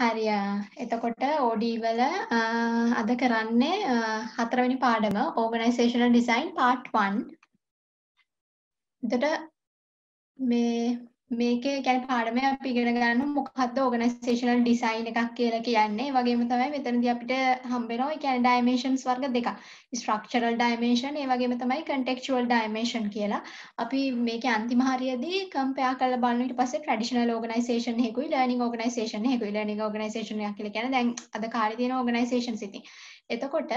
හරිය. එතකොට OD වල අද කරන්නේ හතරවෙනි පාඩම Organizational Design Part 1. එතකොට මේකේ කියන්නේ පාඩමේ අපි ඉගෙන ගන්න මොකක්ද organizational design එකක් කියලා කියන්නේ. ඒ වගේම තමයි මෙතනදී අපිට හම්බ වෙනවා ඒ කියන්නේ dimensions වර්ග දෙකක්. structural dimension ඒ වගේම තමයි contextual dimension කියලා. අපි මේකේ අන්තිම හරියේදී compare කරලා බලන ඊට පස්සේ traditional organization එකකුයි learning organization එකකුයි. learning organization එකක් කියලා කියන්නේ දැන් අද කාලේ තියෙන organizations ඉතින්. එතකොට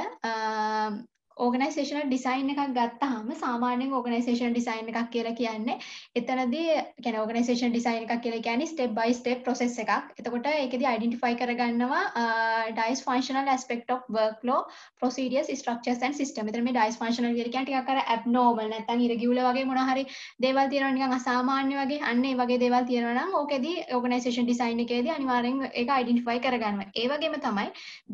organizational design එකක් ගත්තාම සාමාන්‍යයෙන් organizational design එකක් කියලා කියන්නේ එතනදී කියන්නේ organizational design එකක් කියලා කියන්නේ step by step process එකක්. එතකොට ඒකෙදි identify කරගන්නවා dysfunctional aspect of workflow, procedures, structures and system. එතන මේ dysfunctional කියලා කියන්නේ ටිකක් අර abnormal නැත්නම් irregular වගේ මොනවා හරි දේවල් තියෙනවා නිකන් අසාමාන්‍ය වගේ අන්න ඒ වගේ දේවල් තියෙනවා නම් ඕකෙදි organization design එකේදී අනිවාර්යෙන් ඒක identify කරගන්නවා. ඒ වගේම තමයි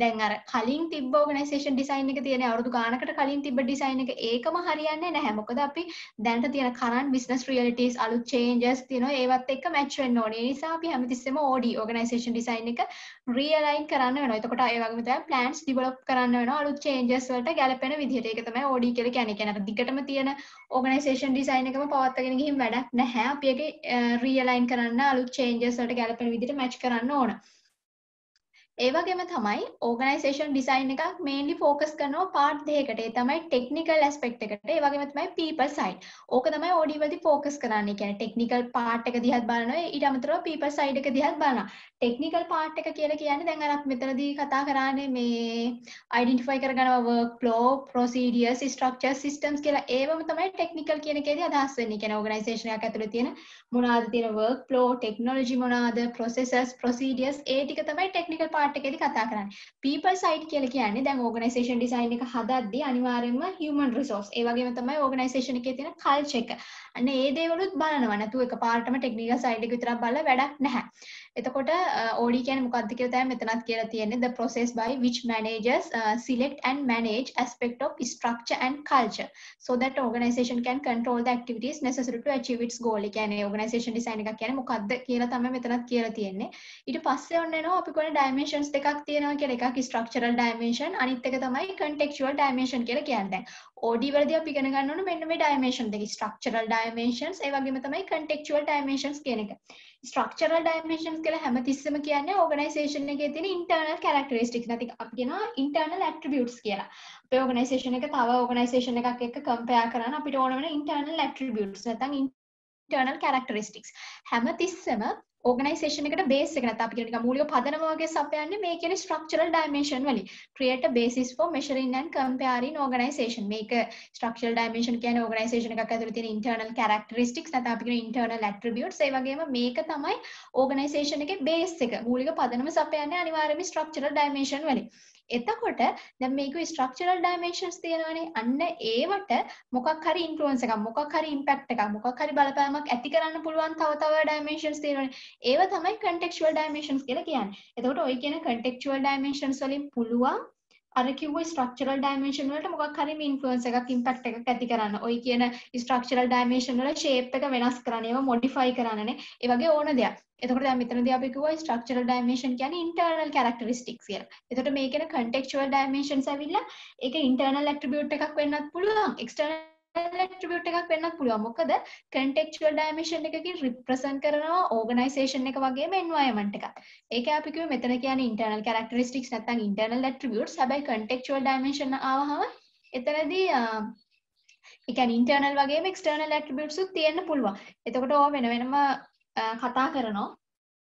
දැන් අර කලින් තිබ්බ organization design එක තියෙන අවුරුදු ගානකට කලින් තිබ්බ design එක ඒකම හරියන්නේ නැහැ. මොකද අපි දැනට තියෙන current business realities අලුත් changes තියෙනවා ඒවත් එක්ක match වෙන්න ඕනේ. ඒ නිසා අපි හැමතිස්සෙම OD organization design එක realign කරන්න වෙනවා. එතකොට ඒ වගේම තමයි plans develop කරන්න වෙනවා අලුත් changes වලට ගැලපෙන විදිහට. ඒක තමයි OD කියලා කියන්නේ. කියන්නේ අර දිගටම තියෙන organization design එකම පවත්වාගෙන ගිහින් වැඩක් නැහැ. අපි ඒක realign කරන්න අලුත් changes වලට ගැලපෙන විදිහට match කරන්න ඕන. ඒ වගේම තමයි organization design එකක් mainly focus කරනවා part දෙකකට. ඒ තමයි technical aspect එකට. ඒ වගේම තමයි people side. ඕක තමයි OD වලදී focus කරන්නේ. කියන්නේ technical part එක දිහාත් බලනවා. ඊට අමතරව people side එක දිහාත් බලනවා. technical part එක කියලා කියන්නේ දැන් අර අපි මෙතනදී කතා කරානේ මේ identify කරගන්නවා workflow, procedures, structures, systems කියලා. ඒවම තමයි technical කියන එකේදී අදහස් වෙන්නේ. කියන්නේ organization එකක් ඇතුලේ තියෙන මොනවාද තියෙන workflow, technology මොනවාද, processes, procedures ඒ ටික තමයි technical part එකේදී කතා කරන්නේ. people side කියලා කියන්නේ දැන් organization design එක හදද්දී අනිවාර්යයෙන්ම human resource. ඒ වගේම තමයි organization එකේ තියෙන culture එක. අන්න ඒ දේවලුත් බලනවා. නැතුව එකපාරටම technical side එක විතරක් බලලා වැඩක් නැහැ. එතකොට OD කියන්නේ මොකක්ද කියලා තමයි මෙතනත් කියලා තියෙන්නේ the process by which managers select and manage aspect of structure and culture so that organization can control the activities necessary to achieve its goal. ඒ කියන්නේ organization design එකක් කියන්නේ මොකක්ද කියලා තමයි මෙතනත් කියලා තියෙන්නේ. ඊට පස්සේ ඔන්න එනවා අපි කොහේ dimensions දෙකක් තියෙනවා කියලා. එකක් structural dimension අනිත් එක තමයි contextual dimension කියලා කියන්නේ. දැන් OD වලදී අපි ඉගෙන ගන්න ඕන මෙන්න මේ dimension දෙක structural dimensions ඒ වගේම තමයි contextual dimensions කියන එක. structural dimensions කියලා හැමතිස්සෙම කියන්නේ organization එකේ තියෙන internal characteristics නැති අපි කියනවා internal attributes කියලා. අපේ organization එක තව organization එකක් එක්ක compare කරන අපිට ඕන වෙන internal attributes නැත්නම් internal characteristics හැමතිස්සෙම organization එකට base එක නැත්නම් අපි කියන නිකන් මූලික පදනම වගේ සපයන්නේ මේ කියන්නේ structural dimension වලින් create a basis for measuring and comparing organization. මේක structural dimension කියන්නේ organization එකක් ඇතුළේ තියෙන internal characteristics නැත්නම් අපි කියන internal attributes ඒ වගේම මේක තමයි organization එකේ base එක. මූලික පදනම සපයන්නේ අනිවාර්යයෙන්ම structural dimension වලින්. එතකොට දැන් මේක structural dimensions තියෙනවානේ. අන්න ඒවට මොකක් හරි influence එකක් මොකක් හරි impact එකක් මොකක් හරි බලපෑමක් ඇති කරන්න පුළුවන් තව dimensions තියෙනවානේ. ඒව තමයි contextual dimensions කියලා කියන්නේ. එතකොට ඔය කියන contextual dimensions වලින් පුළුවන් අර කිව්ව structural dimension වලට මොකක් හරි influence එකක් impact එකක් ඇති කරන්න. ඔය කියන structural dimension වල shape එක වෙනස් කරන්න, ඒවා modify කරන්නනේ. ඒ වගේ ඕන දෙයක්. එතකොට දැන් මෙතනදී අපි කිව්වා structural dimension කියන්නේ internal characteristics කියලා. එතකොට මේකේ contextual dimensions ඇවිල්ලා ඒක internal attribute එකක් වෙන්නත් පුළුවන්, external attribute එකක් වෙන්නත් පුළුවන්. මොකද contextual dimension එකකින් represent කරනවා organization එක වගේම environment එකක්. ඒකයි අපි කිව්වේ මෙතන කියන්නේ internal characteristics නැත්නම් internal attributes. හැබැයි contextual dimension ආවහම එතනදී ඒ කියන්නේ internal වගේම external attributes උත් තියෙන්න පුළුවන්. එතකොට ඕවා වෙන වෙනම කතා කරනවා.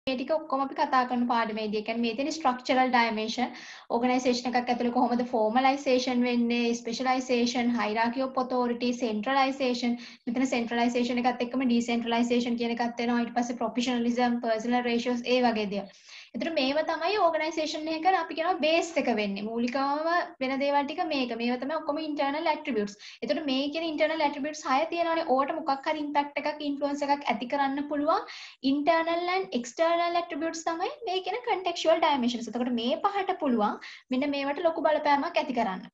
මේ ටික ඔක්කොම අපි කතා කරන පාඩමේදී. ඒ කියන්නේ මේ තියෙන structural dimension organization එකක් ඇතුලේ කොහොමද formalization වෙන්නේ, specialization, hierarchy of authority, centralization. මෙතන centralization එකත් එක්කම decentralization කියන එකත් එනවා. ඊට පස්සේ professionalism, personal ratios ඒ වගේ දේවල්. එතකොට මේව තමයි organization එකක අපි කියනවා base එක වෙන්නේ. මූලිකවම වෙන දේවල් ටික මේක. මේව තමයි ඔක්කොම internal attributes. එතකොට මේ කියන internal attributes 6 තියෙනවානේ. ඕකට මොකක් හරි impact එකක් influence එකක් ඇති කරන්න පුළුවන් internal and external attributes තමයි මේ කියන contextual dimensions. එතකොට මේ පහට පුළුවන් මෙන්න මේවට ලොකු බලපෑමක් ඇති කරන්න.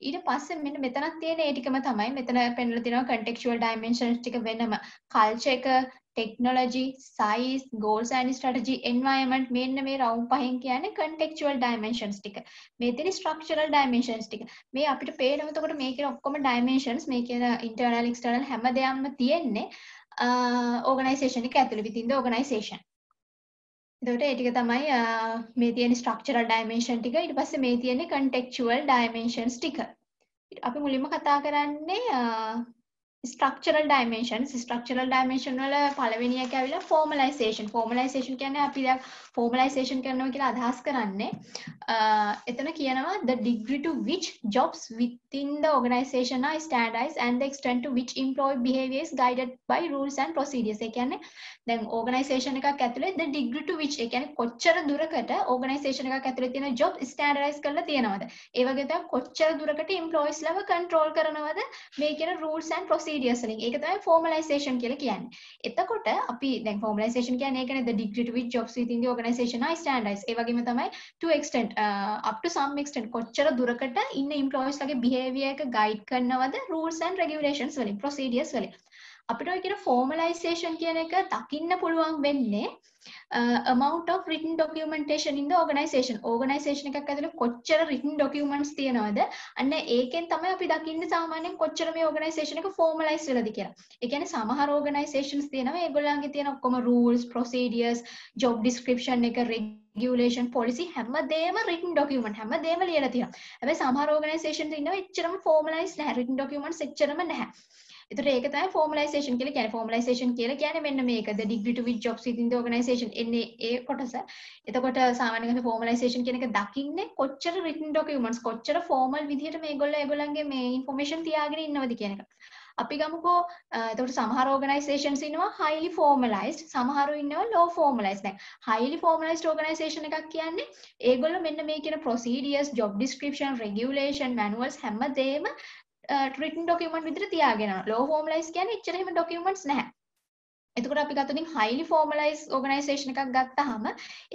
ඊට පස්සේ මෙන්න මෙතනක් තියෙන ඒ ටිකම තමයි මෙතන පෙන්නලා තියෙනවා contextual dimensions ටික වෙනම culture එක technology size goals and strategy environment මෙන්න මේ රවුම් පහෙන් කියන්නේ contextual dimensions ටික මේ තියෙන structural dimensions ටික මේ අපිට පේනවා එතකොට මේ කියන ඔක්කොම dimensions මේ කියන internal external හැම දෙයක්ම තියෙන්නේ organization එක ඇතුළේ within the organization එතකොට ඒ ටික තමයි මේ තියෙන structural dimension ටික ඊට පස්සේ මේ තියෙන්නේ contextual dimensions ටික අපි මුලින්ම කතා කරන්නේ structural dimension වල පළවෙනි එක ඇවිල්ලා formalization කියන්නේ අපි දැන් formalization කරනවා කියලා අදහස් කරන්නේ එතන කියනවා the degree to which jobs within the organization are standardized and the extent to which employee behavior is guided by rules and procedures. ඒ කියන්නේ දැන් organization එකක් ඇතුලේ the degree to which ඒ කියන්නේ කොච්චර දුරකට organization එකක් ඇතුලේ තියෙන job standardize කරලා තියෙනවද? ඒ වගේ තමයි කොච්චර දුරකට employees ලව control කරනවද මේ කියන rules and procedures වලින්. ඒක තමයි formalization කියලා කියන්නේ. එතකොට අපි දැන් formalization කියන්නේ ඒකනේ the degree to which jobs within the organization are standardized. ඒ වගේම තමයි to extent up to some extent කොච්චර දුරකට ඉන්න employees ලගේ behavior එක guide කරනවද rules and regulations වලින් procedures වලින්. අපිට ඔය කියන formalization කියන එක දකින්න පුළුවන් වෙන්නේ amount of written documentation in the organization එකක් ඇතුලේ කොච්චර written documents තියෙනවද අන්න ඒකෙන් තමයි අපි දකින්නේ සාමාන්‍යයෙන් කොච්චර මේ organization එක formalize වෙලාද කියලා. ඒ කියන්නේ සමහර organizations තියෙනවා ඒගොල්ලන්ගේ තියෙන ඔක්කොම rules procedures job description එක regulation policy හැමදේම written document හැමදේම ලියලා තියෙනවා. හැබැයි සමහර organizations ඉන්නවා එච්චරම formalize නැහැ written documents එච්චරම නැහැ. එතකොට ඒක තමයි formalization කියලා කියන්නේ. formalization කියලා කියන්නේ මෙන්න මේක. the degree to which jobs within the organization එන්නේ ඒ කොටස. එතකොට සාමාන්‍යයෙන් formalization කියන එක දකින්නේ කොච්චර written documents කොච්චර formal විදිහට මේගොල්ලෝ ඒගොල්ලන්ගේ මේ information තියාගෙන ඉන්නවද කියන එක. අපි ගමුකෝ එතකොට සමහර organizations ඉන්නවා highly formalized සමහරු ඉන්නවා low formalized. දැන් highly formalized organization එකක් කියන්නේ ඒගොල්ලෝ මෙන්න මේ කියන procedures job description regulation manuals හැමදේම written document විදිහට තියාගෙන යනවා. low formalized කියන්නේ එච්චර එහෙම documents නැහැ. එතකොට අපි ගත්තොත් highly formalized organization එකක් ගත්තාම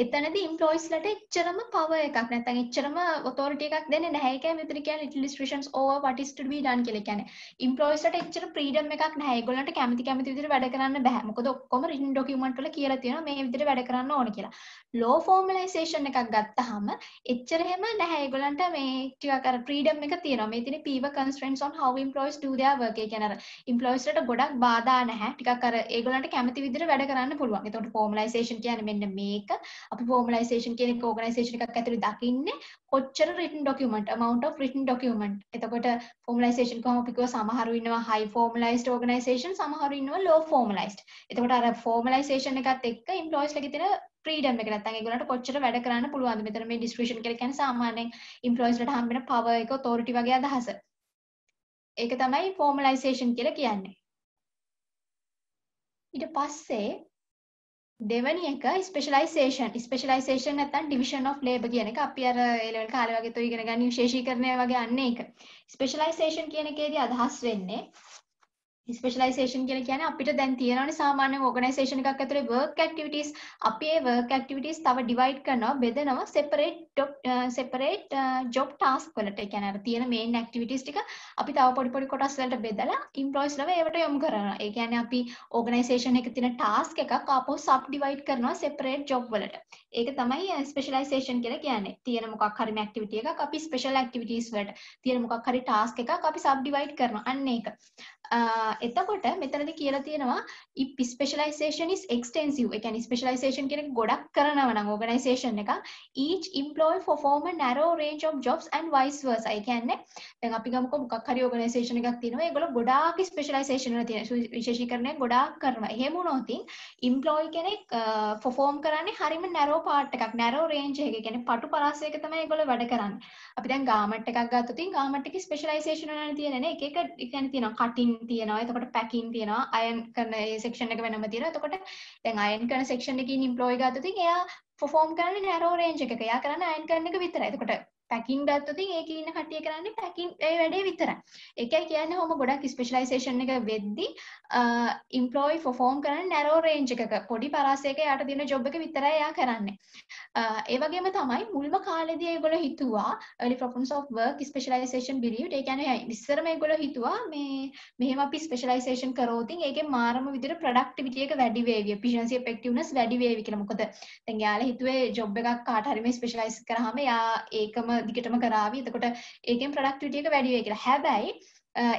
එතනදී employees ලට එච්චරම power එකක් නැත්නම් එච්චරම authority එකක් දෙන්නේ නැහැ. ඒකයි මෙතන කියන්නේ little restrictions over what is to be done කියලා කියන්නේ. employees ලට එච්චර freedom එකක් නැහැ. ඒගොල්ලන්ට කැමති විදිහට වැඩ කරන්න බෑ. මොකද ඔක්කොම written document වල කියලා තියෙනවා මේ විදිහට වැඩ කරන්න ඕනේ කියලා. low formalization එකක් ගත්තාම එච්චර එහෙම නැහැ. ඒගොල්ලන්ට මේ ටිකක් අර freedom එක තියෙනවා. මේ තියෙන fewer constraints on how employees do their work. ඒ කියන්නේ අර employees ලට ගොඩක් බාධා නැහැ. ටිකක් අර ඒගොල්ලන්ට කැමති විදිහට වැඩ කරන්න පුළුවන්. එතකොට formalization කියන්නේ මෙන්න මේක. අපි formalization කියන එක organization එකක් ඇතුලේ දකින්නේ කොච්චර written document amount of written document. එතකොට formalization කොහොම අපි කිව්වා සමහරු ඉන්නවා high formalized organization සමහරු ඉන්නවා low formalized. එතකොට අර formalization එකත් එක්ක employees ලගේ තියෙන freedom එක නැත්නම් ඒගොල්ලන්ට කොච්චර වැඩ කරන්න පුළුවන්ද. මෙතන මේ discretion කියලා කියන්නේ සාමාන්‍යයෙන් employees ලට හම්බෙන power එක authority වගේ අදහස. ඒක තමයි formalization කියලා කියන්නේ. ඊට පස්සේ දෙවැනි එක ස්පෙෂලායිසේෂන් නැත්නම් ඩිවිෂන් ඔෆ් ලේබර් කියන එක අපි අර ඒ ලෙවල් කාලේ වගේ තෝ ඉගෙන ගන්න විශේෂීකරණය වගේ අන්නේ ඒක. ස්පෙෂලායිසේෂන් කියන එකේදී අදහස් වෙන්නේ ස්පෙෂලායිසේෂන් කියලා කියන්නේ අපිට දැන් තියෙනවානේ සාමාන්‍ය ඕගනයිසේෂන් එකක් ඇතුලේ work activities අපි ඒ work activities තව divide කරනවා බෙදනවා separate job task වලට. ඒ කියන්නේ අර තියෙන main activities ටික අපි තව පොඩි කොටස් වලට බෙදලා employees ලව ඒවට යොමු කරනවා. ඒ කියන්නේ අපි ඕගනයිසේෂන් එකේ තියෙන task එකක් ආපහු sub divide කරනවා separate job වලට. ඒක තමයි ස්පෙෂලායිසේෂන් කියලා කියන්නේ. තියෙන මොකක් හරි activity එකක් අපි special activities වලට තියෙන මොකක් හරි task එකක් අපි sub divide කරනවා. අන්න ඒක. එතකොට මෙතනදී කියලා තියෙනවා if specialization is extensive ඒ කියන්නේ specialization කියන එක ගොඩක් කරනවා නම් organization එක each employee perform a narrow range of jobs and vice versa. ඒ කියන්නේ දැන් අපි ගමුකෝ මොකක් හරි organization එකක් තියෙනවා ඒගොල්ලෝ ගොඩාක් specialization වල තියෙන විශේෂීකරණය ගොඩාක් කරනවා. එහෙම වුණොත් employee කෙනෙක් perform කරන්නේ හරියම narrow part එකක් narrow range එකක. ඒ කියන්නේ පටු පරාසයක තමයි ඒගොල්ලෝ වැඩ කරන්නේ. අපි දැන් garment එකක් ගත්තොත් garment එකේ specialization වලනේ තියෙන්නේ එක එක කියන්නේ තියෙනවා cutting තියෙනවා එතකොට packing තියෙනවා iron කරන ඒ section එක වෙනම තියෙනවා එතකොට දැන් iron කරන section එකේ ඉන්න employee ගත්තොත් එයා perform කරන්නේ narrow range එකක එයා කරන්නේ iron කරන එක විතරයි එතකොට පැකින් ගත්තොත් ඒකේ ඉන්න කට්ටිය කරන්නේ පැකින් ඒ වැඩේ විතරයි. ඒකයි කියන්නේ ඔහොම ගොඩක් ස්පෙෂලායිසේෂන් එක වෙද්දි එම්ප්ලොයි perform කරන narrow range එකක පොඩි පරාසයක යාට දෙන ජොබ් එක විතරයි එයා කරන්නේ. ඒ වගේම තමයි මුල්ම කාලේදී ඒගොල්ලෝ හිතුවා early proponents of work specialization believed ඒ කියන්නේ ඉස්සරම ඒගොල්ලෝ හිතුවා මෙහෙම අපි ස්පෙෂලායිසේෂන් කරොත් ඒකෙන් මාරම විදිහට ප්‍රොඩක්ටිවිටි එක වැඩි වේවි efficiency effectiveness වැඩි වේවි කියලා. මොකද දැන් යාලා හිතුවේ ජොබ් එකක් කාට හරි මේ ස්පෙෂලායිස් කරාම යා ඒකම දිගටම කරાવી. එතකොට ඒකෙන් ප්‍රොඩක්ටිවිටි එක වැඩි වෙයි කියලා. හැබැයි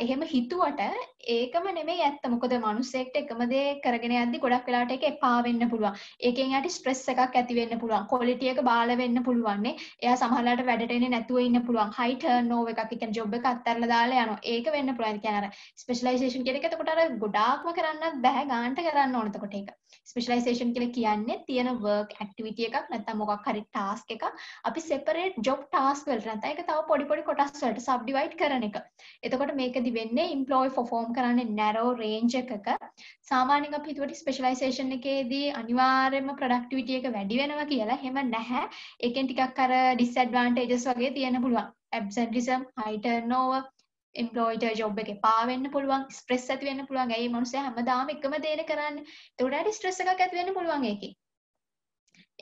එහෙම හිතුවට ඒකම නෙමෙයි ඇත්ත. මොකද මිනිස්සෙක්ට එකම දේ කරගෙන යද්දි ගොඩක් වෙලාවට ඒක එපා වෙන්න පුළුවන්. ඒකෙන් යාට ස්ට්‍රෙස් එකක් ඇති වෙන්න පුළුවන්. ක්වොලිටි එක බාල වෙන්න පුළුවන් නේ. එයා සමහරවිට වැඩට එන්නේ නැතුව ඉන්න පුළුවන්. හයි ටර්න් ඕවර් එකක්. ඒ කියන්නේ ජොබ් එක අත්හැරලා දාලා යනවා. ඒක වෙන්න පුළුවන්. ඒ කියන්නේ අර ස්පෙෂලායිසේෂන් කියන එක එතකොට අර ගොඩාක්ම කරන්නත් බෑ. ගානට කරන්න ඕන එතකොට ඒක. ස්පෙෂලායිසේෂන් කියලා කියන්නේ තියෙන වර්ක් ඇක්ටිවිටි එකක් නැත්නම් මොකක් හරි ටාස්ක් එකක් අපි සෙපරේට් ජොබ් ටාස්ක් වලට නැත්නම් ඒක තව පොඩි පොඩි කොටස් වලට සබ් ඩිවයිඩ් කරන එක. එතකොට මේකදි වෙන්නේ එම්ප්ලොයි perform කරන්නේ narrow range එකක. සාමාන්‍යයෙන් අපි හිතුවට ස්පෙෂලායිසේෂන් එකේදී අනිවාර්යයෙන්ම ප්‍රොඩක්ටිවිටි එක වැඩි වෙනවා කියලා. එහෙම නැහැ. ඒකෙන් ටිකක් අර disadvantages වගේ තියෙන්න පුළුවන්. absenteeism, high turnover, employee job එකේ පා වෙන්න පුළුවන්, ස්ට්‍රෙස් ඇති වෙන්න පුළුවන්. ඇයි මනුස්සයා හැමදාම එකම දේනේ කරන්නේ. ඒකට ස්ට්‍රෙස් එකක් ඇති වෙන්න පුළුවන් ඒකේ.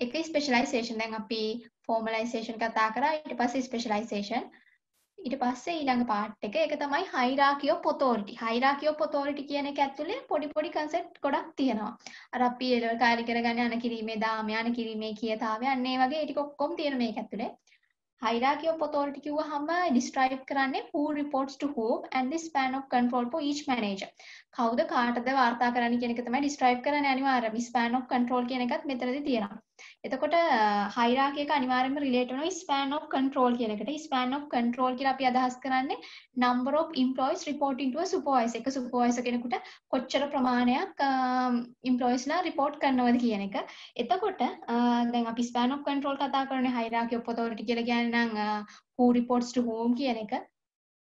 ඒකේ ස්පෙෂලායිසේෂන් දැන් අපි ෆෝමලයිසේෂන් කතා කරා. ඊට පස්සේ ස්පෙෂලායිසේෂන්. ඊට පස්සේ ඊළඟ පාර්ට් එක ඒක තමයි hierarchy of authority. hierarchy of authority කියන එක ඇතුලේ පොඩි පොඩි concept ගොඩක් තියෙනවා. අර අපි ඒ level කාර්ය කරගන්න යන කිරීමේ දාම යන කිරීමේ කීයතාවය අන්න ඒ වගේ ටික ඔක්කොම තියෙන මේක ඇතුලේ. hierarchy of authority කිව්වහම describe කරන්නේ who reports to whom and the span of control for each manager. කවුද කාටද වාර්තා කරන්න කියන එක තමයි describe කරන්නේ අනිවාර්යයෙන්ම. span of control කියන එකත් මෙතනදී තියෙනවා. එතකොට hierarchy එක අනිවාර්යයෙන්ම relate වෙනවා span of control කියන එකට. span of control කියලා අපි අදහස් කරන්නේ number of employees reporting to a supervisor. එක supervisor කෙනෙකුට කොච්චර ප්‍රමාණයක් employees ලා report කරනවද කියන එක. එතකොට දැන් අපි span of control කතා කරන්නේ hierarchy of authority කියලා කියන්නේ නම් who reports to whom කියන එක.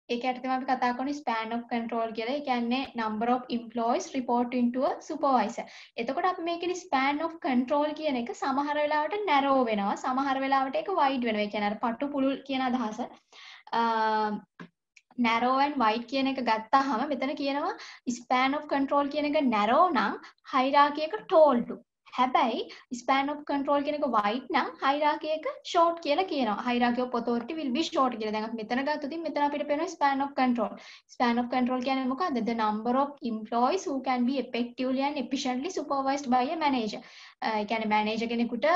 ඒක යටතේම අපි කතා කරන්නේ span of control කියලා. ඒ කියන්නේ number of employees reporting to a supervisor. එතකොට අපි මේකේ span of control කියන එක සමහර වෙලාවට narrow වෙනවා. සමහර වෙලාවට ඒක wide වෙනවා. ඒ කියන්නේ අර පටු පුළුල් කියන අදහස. narrow and wide කියන එක ගත්තාම මෙතන කියනවා span of control කියන එක narrow නම් hierarchy එක tall to. හැබැයි span of control කියන එක wide නම් hierarchy එක short කියලා කියනවා. hierarchy of authority will be short කියලා. දැන් අපි මෙතන ගත්තොත් මෙතන අපිට පේනවා span of control. span of control කියන්නේ මොකක්ද? The number of employees who can be effectively and efficiently supervised by a manager. ඒ කියන්නේ මැනේජර් කෙනෙකුට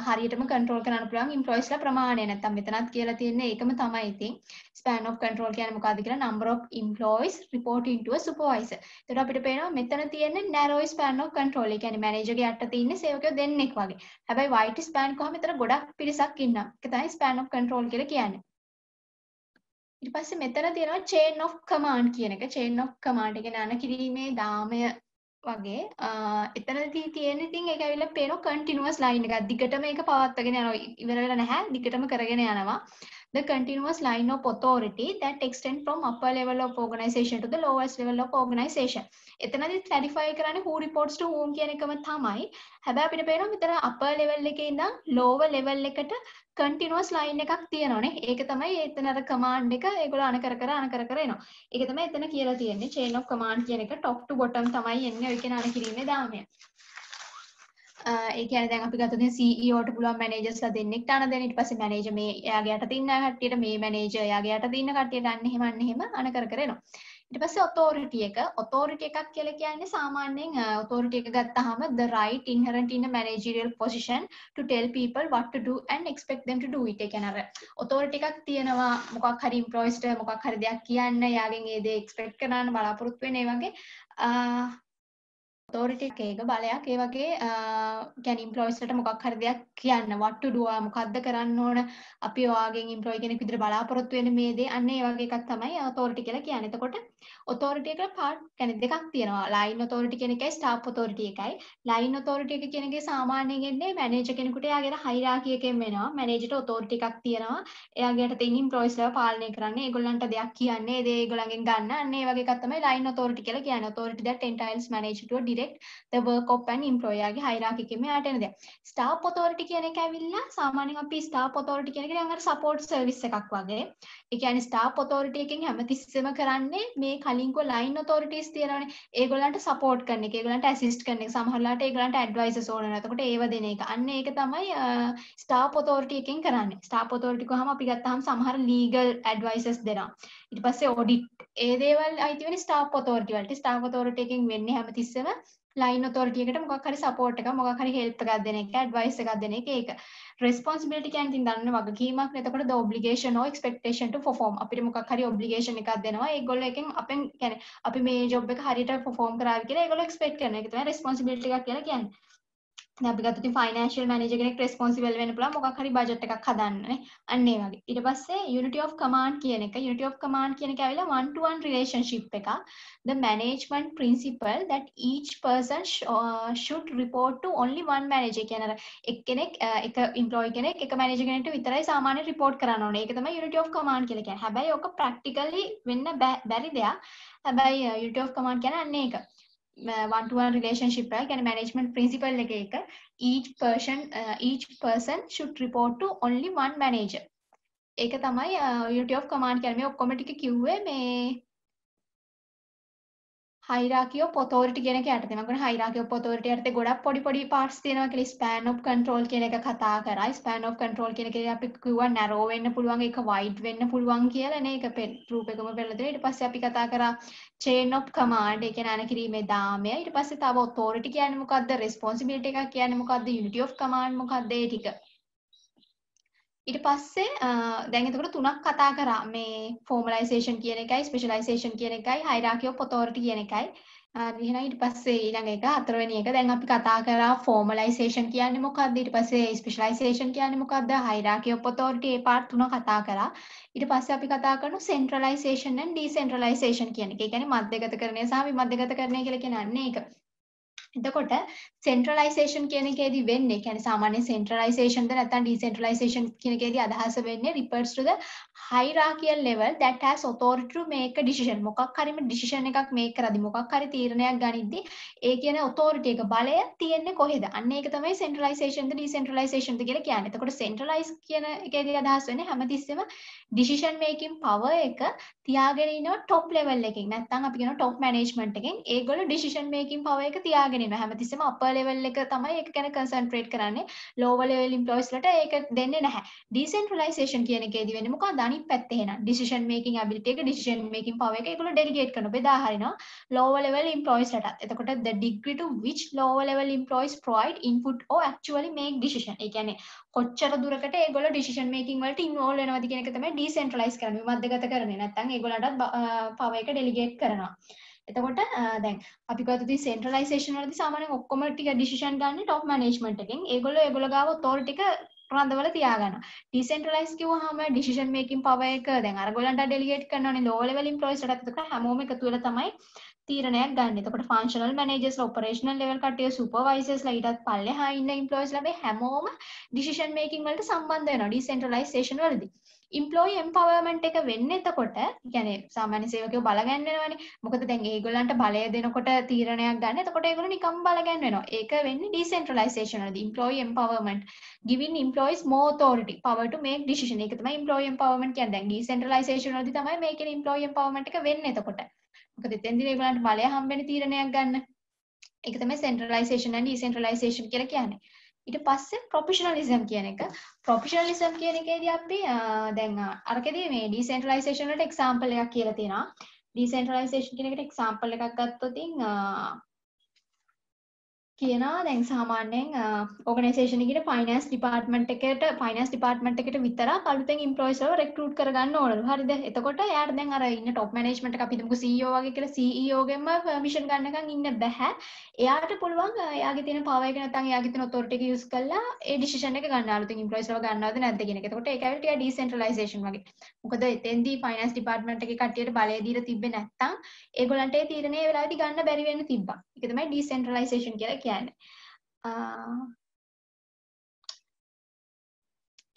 හරියටම control කරන්න පුළුවන් employees ලා ප්‍රමාණය. නැත්නම් මෙතනත් කියලා තියෙන්නේ ඒකම තමයි ඉතින්. span of control කියන්නේ මොකක්ද කියලා number of employees reporting to a supervisor. ඒකට අපිට පේනවා මෙතන තියෙන්නේ narrow span of control. ඒ කියන්නේ මැනේජර්ගේ යටතේ ඉන්නේ සේවකයෝ දෙන්නෙක් වගේ. හැබැයි wide span කොහොම මෙතන ගොඩක් පිරිසක් ඉන්නවා. ඒක තමයි span of control කියලා කියන්නේ. ඊට පස්සේ මෙතන තියෙනවා chain of command කියන එක. chain of command එක කියන්නේ අනකිරීමේ දාමය වගේ එතනදී තියෙන ඉතින් ඒක ඇවිල්ලා පේනවා continuous line එකක්. දිගටම ඒක පවත්වාගෙන යනවා. ඉවර වෙලා නැහැ. දිගටම කරගෙන යනවා. The continuous line of authority that extend from upper level of organization to the lowest level of organization. එතනදී clarify කරන්නේ who reports to whom කියන එකම තමයි. හැබැයි අපිට පේනවා මෙතන upper level එකේ ඉඳන් lower level එකට continuous line එකක් තියෙනවානේ. ඒක තමයි එතන අර command එක ඒගොල්ලෝ අන කර කර එනවා. ඒක තමයි එතන කියලා තියෙන්නේ. chain of command කියන එක top to bottom තමයි එන්නේ. ඔය කියන අන කිරීමේ දාමය. ඒ කියන්නේ දැන් අපි ගත්තොත් CEO ට පුළුවන් මැනේජර්ස්ලා දෙන්නෙක්ට අන දෙන්න. ඊට පස්සේ මැනේජර් මේ එයාගේ යටතේ ඉන්න කට්ටියට මේ මැනේජර් එයාගේ යටතේ ඉන්න කට්ටියට අන්න එහෙම අන කර එනවා. ඊට පස්සේ authority එක. authority එකක් කියලා කියන්නේ සාමාන්‍යයෙන් authority එක ගත්තාම the right inherent in a managerial position to tell people what to do and expect them to do it. ඒ කියන්නේ අර authority එකක් තියෙනවා මොකක් හරි employees ට මොකක් හරි දෙයක් කියන්න, එයාගෙන් ඒ දේ expect කරන්න බලාපොරොත්තු වෙන ඒ වගේ authority එකක බලයක් ඒ වගේ කියන්නේ employees ලාට මොකක් හරි දෙයක් කියන්න what to do මොකද්ද කරන්න ඕන අපි ඔයාගෙන් employee කෙනෙක් විදිහට බලාපොරොත්තු වෙන්නේ මේ දේ අන්න ඒ වගේ එකක් තමයි authority කියලා කියන්නේ. එතකොට authority එකට part කියන්නේ දෙකක් තියෙනවා. line authority කියන එකයි staff authority එකයි. line authority එක කියන එකේ සාමාන්‍යයෙන් එන්නේ manager කෙනෙකුට එයාගේ hierarchy එකෙන් වෙනවා. manager ට authority එකක් තියෙනවා. එයාගේ යටතේ ඉන්න employees ලා පාලනය කරන්නේ. ඒගොල්ලන්ට දෙයක් කියන්නේ ඒ දේ ඒගොල්ලන්ගෙන් ගන්න. අන්න ඒ වගේ එකක් තමයි line authority කියලා කියන්නේ. authority that entitles manager to a direct the work of an employee ගේ hierarchy එකේ මෙයාට එන දේ. staff authority කියන එක ඇවිල්ලා සාමාන්‍යයෙන් අපි staff authority කියන එක නිකන් අර support service එකක් වගේ. ඒ කියන්නේ staff authority එකෙන් හැමතිස්සෙම කරන්නේ මේ කලින් කො line authorities තියෙනවානේ. ඒගොල්ලන්ට support කරන එක, ඒගොල්ලන්ට assist කරන එක, සමහරලාට ඒගොල්ලන්ට advices ඕන වෙනවා. එතකොට ඒව දෙන එක. අන්න ඒක තමයි staff authority එකෙන් කරන්නේ. staff authority කොහම අපි ගත්තාම සමහර legal advices දෙනවා. ඊට පස්සේ audit ඒ දේවල් අයිති වෙන්නේ staff authority වලට. staff authority එකෙන් වෙන්නේ හැමතිස්සෙම line authority එකට මොකක් හරි support එකක්, මොකක් හරි help එකක් දෙන එක, advice එකක් දෙන එක ඒක. responsibility කියන්නේ ඉතින් දන්න වගකීමක්. එතකොට the obligation or expectation to perform. අපිට මොකක් හරි obligation එකක් දෙනවා. ඒගොල්ලෝ එකෙන් අපෙන් කියන්නේ අපි මේ job එක හරියට perform කරාවි කියලා ඒගොල්ලෝ expect කරනවා. ඒක තමයි responsibility එකක් කියලා කියන්නේ. දැන් අපි ගත්තොත් ෆයිනෑන්ෂියල් මැනේජර් කෙනෙක් රෙස්පොන්සිබල් වෙන්න පුළුවන් මොකක් හරි බජට් එකක් හදන්න නේ. අන්න ඒ වගේ. ඊට පස්සේ unity of command කියන එක. unity of command කියන එක ඇවිල්ලා one to one relationship එකක්. The management principle that each person should report to only one manager. කියන්නේ එක්කෙනෙක් එක employee කෙනෙක් එක manager කෙනෙක්ට විතරයි සාමාන්‍ය report කරන්න ඕනේ. ඒක තමයි unity of command කියලා කියන්නේ. හැබැයි ඔක practically වෙන්න බැරි දෙයක්. හැබැයි unity of command කියන්නේ අන්න ඒක. one to one relationship එක කියන්නේ management principle එක each person should report to only one manager. ඒක තමයි unity of command කියන්නේ. මේ ඔක්කොම ටික කිව්වේ මේ hierarchy of authority කියන එක යටතේ. මම කියන්නේ hierarchy of authority යටතේ ගොඩක් පොඩි parts තියෙනවා කියලා. span of control කියන එක කතා කරා. span of control කියන එකේ අපි කිව්වා narrow වෙන්න පුළුවන්, ඒක wide වෙන්න පුළුවන් කියලා නේ. ඒක proof එකම පෙන්නලා දෙනවා. ඊට පස්සේ අපි කතා කරා chain of command, ඒ කියන්නේ අනකිරීමේ දාමය. ඊට පස්සේ තව authority කියන්නේ මොකද්ද? responsibility එකක් කියන්නේ මොකද්ද? unity of command මොකද්ද? ඒ ටික. ඊට පස්සේ දැන් එතකොට තුනක් කතා කරා මේ formalization කියන එකයි specialization කියන එකයි hierarchy of authority කියන එකයි. එහෙනම් ඊට පස්සේ ඊළඟ එක හතරවෙනි එක දැන් අපි කතා කරා formalization කියන්නේ මොකක්ද, ඊට පස්සේ specialization කියන්නේ මොකක්ද, hierarchy of authority A part තුන කතා කරා. ඊට පස්සේ අපි කතා කරනවා centralization and decentralization කියන එක. ඒ කියන්නේ මධ්‍යගතකරණය සහ විමධ්‍යගතකරණය කියලා කියන්නේ ඒක. එතකොට centralization කියන එකේදී වෙන්නේ කියන්නේ සාමාන්‍ය centralization ද නැත්නම් decentralization කියන එකේදී අදහස වෙන්නේ refers to the hierarchical level that has authority to make a decision. මොකක් හරිම decision එකක් make කරද්දී මොකක් හරි තීරණයක් ගනිද්දී ඒ කියන authority එක බලය තියෙන්නේ කොහෙද? අන්න ඒක තමයි centralization ද decentralization ද කියලා කියන්නේ. එතකොට centralize කියන එකේදී අදහස් වෙන්නේ හැමතිස්සෙම decision making power එක තියාගෙන ඉන්නවා top level එකකින්. නැත්නම් අපි කියනවා top management එකෙන්. ඒගොල්ලෝ decision making power එක තියාගෙන හැමතිස්සෙම upper level එක තමයි ඒක ගැන concentrate කරන්නේ. lower level employees ලට ඒක දෙන්නේ නැහැ. decentralization කියන එකේදී වෙන්නේ මොකක්ද? අනිත් පැත්තේ එන decision making ability එක, decision making power එක ඒගොල්ලෝ delegate කරනවා, බෙදා හරිනවා lower level employees ලටත්. එතකොට the degree to which lower level employees provide input or actually make decision. ඒ කියන්නේ කොච්චර දුරකට ඒගොල්ලෝ decision making වලට involve වෙනවද කියන එක තමයි decentralize කරන්නේ. මධ්‍යගත කරන්නේ. නැත්නම් ඒගොල්ලන්ට power එක delegate කරනවා. එතකොට දැන් අපි ගත්තොත් centralization වලදී සාමාන්‍යයෙන් ඔක්කොම ටික decision ගන්න top management එකෙන්. ඒගොල්ලෝ ගාව authority ටික රඳවල තියාගන්නවා. decentralize කිව්වහම decision making power එක දැන් අරගොල්ලන්ට delegate කරනවානේ low level employees ලට. එතකොට හැමෝම එකතු වෙලා තමයි තීරණයක් ගන්න. එතකොට functional managers, operational level කට්ටිය, supervisors ලා ඊටත් පල්ලෙහා ඉන්න employees ලා මේ හැමෝම decision making වලට සම්බන්ධ වෙනවා decentralization වලදී. employee empowerment එක වෙන්නේ එතකොට කියන්නේ සාමාන්‍ය සේවකයෝ බල ගන්නවනේ. මොකද දැන් ඒගොල්ලන්ට බලය දෙනකොට තීරණයක් ගන්න. එතකොට ඒගොල්ලෝ නිකම් බල ගන්නවා. ඒක වෙන්නේ decentralization වලදී. employee empowerment giving employees more authority, power to make decision. ඒක තමයි employee empowerment කියන්නේ. දැන් decentralization වලදී තමයි මේකේ employee empowerment එක වෙන්නේ එතකොට. මොකද එතෙන්දී ඒගොල්ලන්ට බලය හම්බෙන්නේ තීරණයක් ගන්න. ඒක තමයි centralization and decentralization කියලා කියන්නේ. ඊට පස්සේ professionalism කියන එක. professionalism කියන එකේදී අපි දැන් අරකදී මේ decentralization වලට example එකක් කියලා තියෙනවා. decentralization කියන එකට example එකක් ගත්තොත් කියනවා දැන් සාමාන්‍යයෙන් organization එකේ finance department එකට විතරක් අලුතෙන් employees ව recruit කරගන්න ඕනලු. හරිද? එතකොට එයාට දැන් අර ඉන්න top management එක අපි හිතමුකෝ CEO වගේ කියලා CEO ගෙන්ම permission ගන්නකම් ඉන්න බෑ. එයාට පුළුවන් එයාගේ තියෙන power එක නැත්නම් එයාගේ තියෙන authority එක use කරලා ඒ decision එක ගන්න අලුතෙන් employees ව ගන්නවද නැද්ද කියන එක. එතකොට ඒක ඇවිල්ලා ටික decentralization වගේ. මොකද එතෙන්දී finance department එකේ කට්ටියට බලය දීලා තිබ්බේ නැත්නම් ඒගොල්ලන්ට ඒ තීරණේ ඒ වෙලාවේදී ගන්න බැරි වෙන්න තිබ්බා. ඒක තමයි decentralization කියලා කියන්නේ.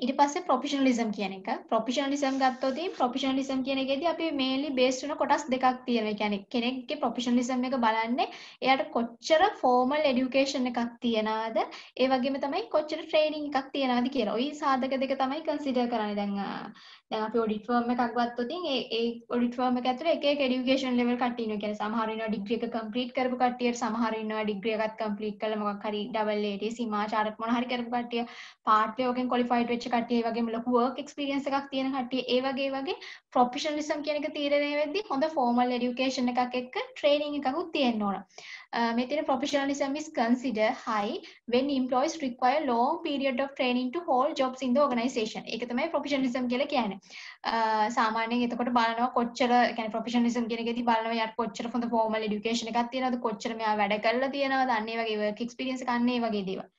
ඊට පස්සේ ප්‍රොෆෙෂනලිසම් කියන එක. ප්‍රොෆෙෂනලිසම් ගත්තොත් ප්‍රොෆෙෂනලිසම් කියන එකේදී අපි මේන්ලි බේස්ඩ් වෙන කොටස් දෙකක් තියෙනවා. ඒ කියන්නේ කෙනෙක්ගේ ප්‍රොෆෙෂනලිසම් එක බලන්නේ එයාට කොච්චර ෆෝමල් এডুকেෂන් එකක් තියනවාද, ඒ වගේම තමයි කොච්චර ට්‍රේනින් එකක් තියනවාද කියලා. ওই සාධක දෙක තමයි කන්සිඩර් කරන්නේ. දැන් අපි ඔඩිට් ෆර්ම් එකක් ගත්තොත් ඒ ඔඩිට් ෆර්ම් එක ඇතුලේ එක එක এডুকেෂන් ලෙවල් කට්ටිය ඉන්නවා. කියන්නේ සමහර ඉන්නවා ඩිග්‍රී එක කම්ප්ලීට් කරපු කට්ටියට, සමහර ඉන්නවා ඩිග්‍රී එකත් කම්ප්ලීට් කරලා මොකක් හරි ඩබල් AT සීමාචාරක මොන හරි කරපු කට්ටිය, පාර්ට්ලි එකෙන් ක්වොලිෆයිඩ් වෙච්ච කට්ටිය, ඒ වගේම ලොකු වර්ක් එක්ස්පීරියන්ස් එකක් තියෙන කට්ටිය, ඒ වගේ ප්‍රොෆෙෂනලිසම් කියන එක තීරණය වෙද්දී හොඳ ෆෝමල් এডুকেෂන් එකක් එක්ක ට්‍රේනින් එකකුත් තියෙන්න ඕන. මේ තියෙන professionalism is considered high when employees require long period of training to hold jobs in the organization. ඒක තමයි professionalism කියලා කියන්නේ. සාමාන්‍යයෙන් එතකොට බලනවා කොච්චර කියන්නේ professionalism කියන එකේදී බලනවා යාට කොච්චර හොඳ formal education එකක් තියෙනවද, කොච්චර මෙයා වැඩ කරලා තියෙනවද, අන්න ඒ වගේ work experience එක අන්න ඒ වගේ දේවල්.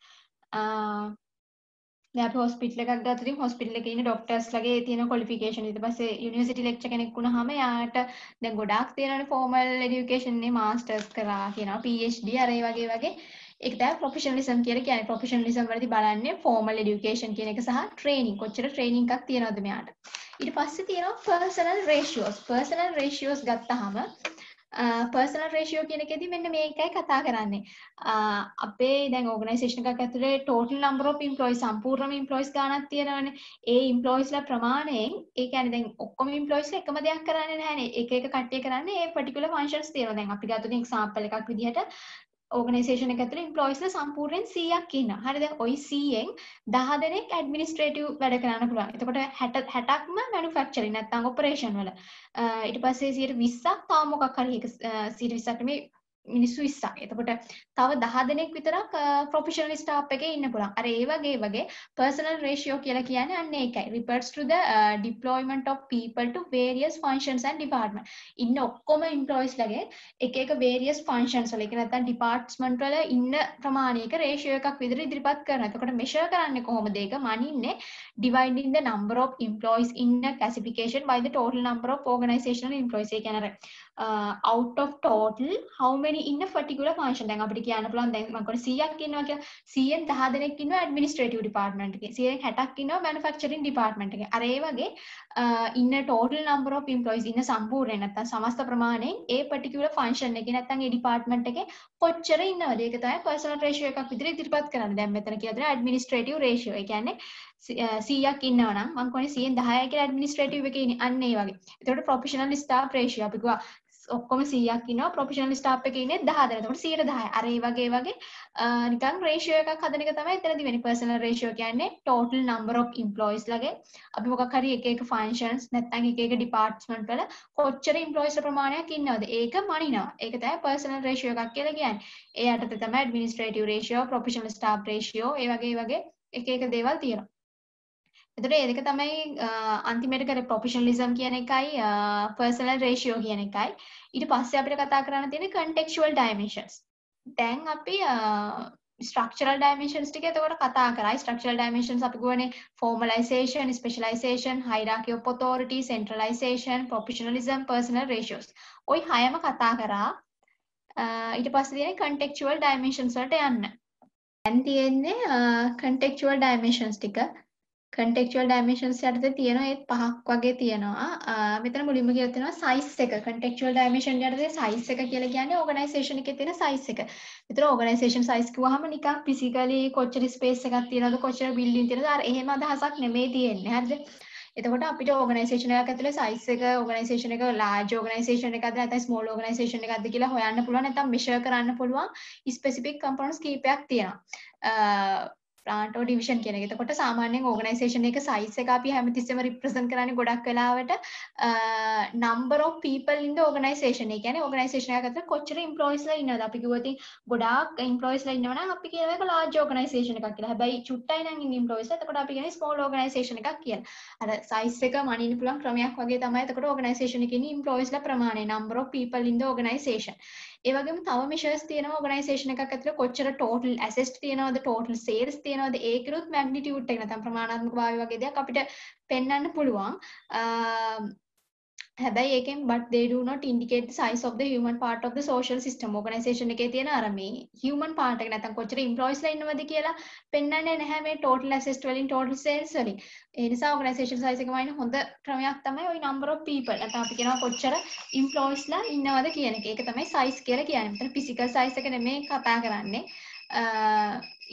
දැන් අපි හොස්පිටල් එකක් ගත්තොත් හොස්පිටල් එකේ ඉන්න ડોක්ටර්ස් ලගේ තියෙන ක්වොලිෆිකේෂන් ඊට පස්සේ යුනිවර්සිටි ලෙක්චර් කෙනෙක් වුණාම යාට දැන් ගොඩාක් තියෙනවානේ ෆෝමල් এডুকেෂන් නේ මාස්ටර්ස් කරා කියනවා PhD අර ඒ වගේ ඒක තමයි ප්‍රොෆෙෂනලිසම් කියලා කියන්නේ. ප්‍රොෆෙෂනලිසම් වලදී බලන්නේ ෆෝමල් এডুকেෂන් කියන එක සහ ට්‍රේනින් කොච්චර ට්‍රේනින් එකක් තියෙනවද මෙයාට. ඊට පස්සේ තියෙනවා පර්සනල් රේෂියෝස්. පර්සනල් රේෂියෝස් ගත්තාම පර්සනල් රේෂියෝ කියන එකේදී මෙන්න මේකයි කතා කරන්නේ. අපේ දැන් ඕගනයිසේෂන් එකක් ඇතුලේ total number of employees සම්පූර්ණම employees ගාණක් තියෙනවනේ. ඒ employeesලා ප්‍රමාණයෙන් ඒ කියන්නේ දැන් ඔක්කොම employeesලා එකම දෙයක් කරන්නේ නැහැනේ. එක එක කට්ටිය කරන්නේ ඒ particular functions තියෙනවා. දැන් අපි ගත්තොත් example එකක් විදිහට ඕගනයිසේෂන් එක ඇතුලේ employeesලා සම්පූර්ණයෙන් 100ක් ඉන්නවා. හරි දැන් ওই 100න් 10 දෙනෙක් ඇඩ්මිනිස්ට්‍රේටිව් වැඩ කරන්න පුළුවන්. එතකොට 60ක්ම මැනුෆැක්චරින් නැත්නම් ඔපරේෂන් වල. ඊට පස්සේ 20ක් තව මොකක් හරි එක 20ක් නෙමෙයි මිනිස්සු 20ක්. එතකොට තව 10 දෙනෙක් විතරක් ප්‍රොෆෙෂනල් ස්ටාෆ් එකේ ඉන්න පුළුවන්. අර ඒ වගේ personal ratio කියලා කියන්නේ අන්න ඒකයි. refers to the deployment of people to various functions and department. ඉන්න ඔක්කොම employees ලගේ එක එක various functions වල ඒක නැත්නම් department වල ඉන්න ප්‍රමාණයක ratio එකක් විදිහට ඉදිරිපත් කරනවා. එතකොට measure කරන්නේ කොහොමද ඒක? මනින්නේ dividing the number of employees in a classification by the total number of organizational employees. ඒ කියන්නේ out of total how many in a particular function. දැන් අපිට කියන්න පුළුවන් දැන් මම කොහොමද 100ක් ඉන්නවා කියලා. 100න් 10 දෙනෙක් ඉන්නවා administrative department එකේ. 100න් 60ක් ඉන්නවා manufacturing department එකේ. අර ඒ වගේ ඉන්න total number of employees ඉන්න සම්පූර්ණ නැත්නම් සමස්ත ප්‍රමාණයෙන් ඒ particular function එකේ නැත්නම් ඒ department එකේ කොච්චර ඉන්නවද? ඒක තමයි personal ratio එකක් විදිහට ඉදිරිපත් කරන්නේ. දැන් මෙතන කියලා දෙනවා administrative ratio. ඒ කියන්නේ 100ක් ඉන්නවා නම් මම කියන්නේ 100න් 10යි කියලා administrative එකේ ඉන්නේ. අන්න ඒ වගේ. ඒතකොට professional staff ratio අපි කිව්වා ඔක්කොම 100ක් ඉන්නවා ප්‍රොෆෙෂනල් ස්ටාෆ් එකේ ඉන්නේ 10 දෙනෙක්. එතකොට 110. අර ඒ වගේ නිකන් රේෂියෝ එකක් හදන එක තමයි එතනදී වෙන්නේ. පර්සනල් රේෂියෝ කියන්නේ total number of employees ලගේ අපි මොකක් හරි එක එක functions නැත්නම් එක එක department වල කොච්චර employees ප්‍රමාණයක් ඉන්නවද? ඒක මනිනවා. ඒක තමයි පර්සනල් රේෂියෝ එකක් කියලා කියන්නේ. ඒ යටතේ තමයි administrative ratio, professional staff ratio ඒ වගේ එක එක දේවල් තියෙනවා. එතකොට ඒ දෙක තමයි අන්තිමේට කරේ ප්‍රොෆෙෂනලිසම් කියන එකයි පර්සනල් රේෂියෝ කියන එකයි. ඊට පස්සේ අපිට කතා කරන්න තියෙන්නේ contextual dimensions. දැන් අපි structural dimensions ටික එතකොට කතා කරා. structural dimensions අපි ගොනේ formalization, specialization, hierarchy of authority, centralization, professionalism, personal ratios. ওই හයම කතා කරා. ඊට පස්සේ තියෙන්නේ contextual dimensions වලට යන්න. දැන් තියෙන්නේ contextual dimensions ටික. contextual dimensions යටතේ තියෙනවා ඒත් පහක් වගේ තියෙනවා. මෙතන මුලින්ම කියලා තියෙනවා size එක. contextual dimension යටතේ size එක කියලා කියන්නේ organization එකේ තියෙන size එක. ඒතර organization size කිව්වහම නිකන් physically කොච්චර space එකක් තියෙනවද, කොච්චර building තියෙනවද, අර එහෙම අදහසක් නෙමෙයි තියෙන්නේ. හරිද? එතකොට අපිට organization එකක් ඇතුලේ size එක organization එක large organization එකක්ද නැත්නම් small organization එකක්ද කියලා හොයන්න පුළුවන්. නැත්නම් measure කරන්න පුළුවන් specific components කීපයක් තියෙනවා. plant or division කියන එක. එතකොට සාමාන්‍යයෙන් organisation එක size එක අපි හැමතිස්සෙම represent කරන්නේ ගොඩක් වෙලාවට number of people in the organization. ඒ කියන්නේ organisation එකක ඇතුළේ කොච්චර employees ලා ඉන්නවද? අපි කිව්වොත් ගොඩාක් employees ලා ඉන්නවා නම් අපි කියනවා ඒක large organization එකක් කියලා. හැබැයි චුට්ටයි නම් ඉන්නේ employees ලා. එතකොට අපි කියන්නේ small organization එකක් කියලා. අර size එක මනින්න පුළුවන් ක්‍රමයක් වගේ තමයි. එතකොට organisation එකේ ඉන්නේ employees ලා ප්‍රමාණය, number of people in the organization. ඒ වගේම තව measures තියෙනවා organisation එකක් ඇතුලේ කොච්චර total assets තියෙනවද, total sales තියෙනවද, ඒකෙනුත් magnitude එක නැත්නම් ප්‍රමාණාත්මක භාවය වගේ දෙයක් අපිට පෙන්වන්න පුළුවන්. හැබැයි ඒකෙන් but they do not indicate the size of the human part of the social system organization එකේ තියෙන අර මේ human part එක නැත්නම් කොච්චර employees ලා ඉන්නවද කියලා පෙන්වන්නේ නැහැ මේ total assets වලින් total sales වලින්. ඒ නිසා organization size එක වයින් හොඳ ක්‍රමයක් තමයි ওই number of people. නැත්නම් අපි කියනවා කොච්චර employees ලා ඉන්නවද කියන එක. ඒක තමයි size කියලා කියන්නේ. මෙතන physical size එක නෙමෙයි කතා කරන්නේ.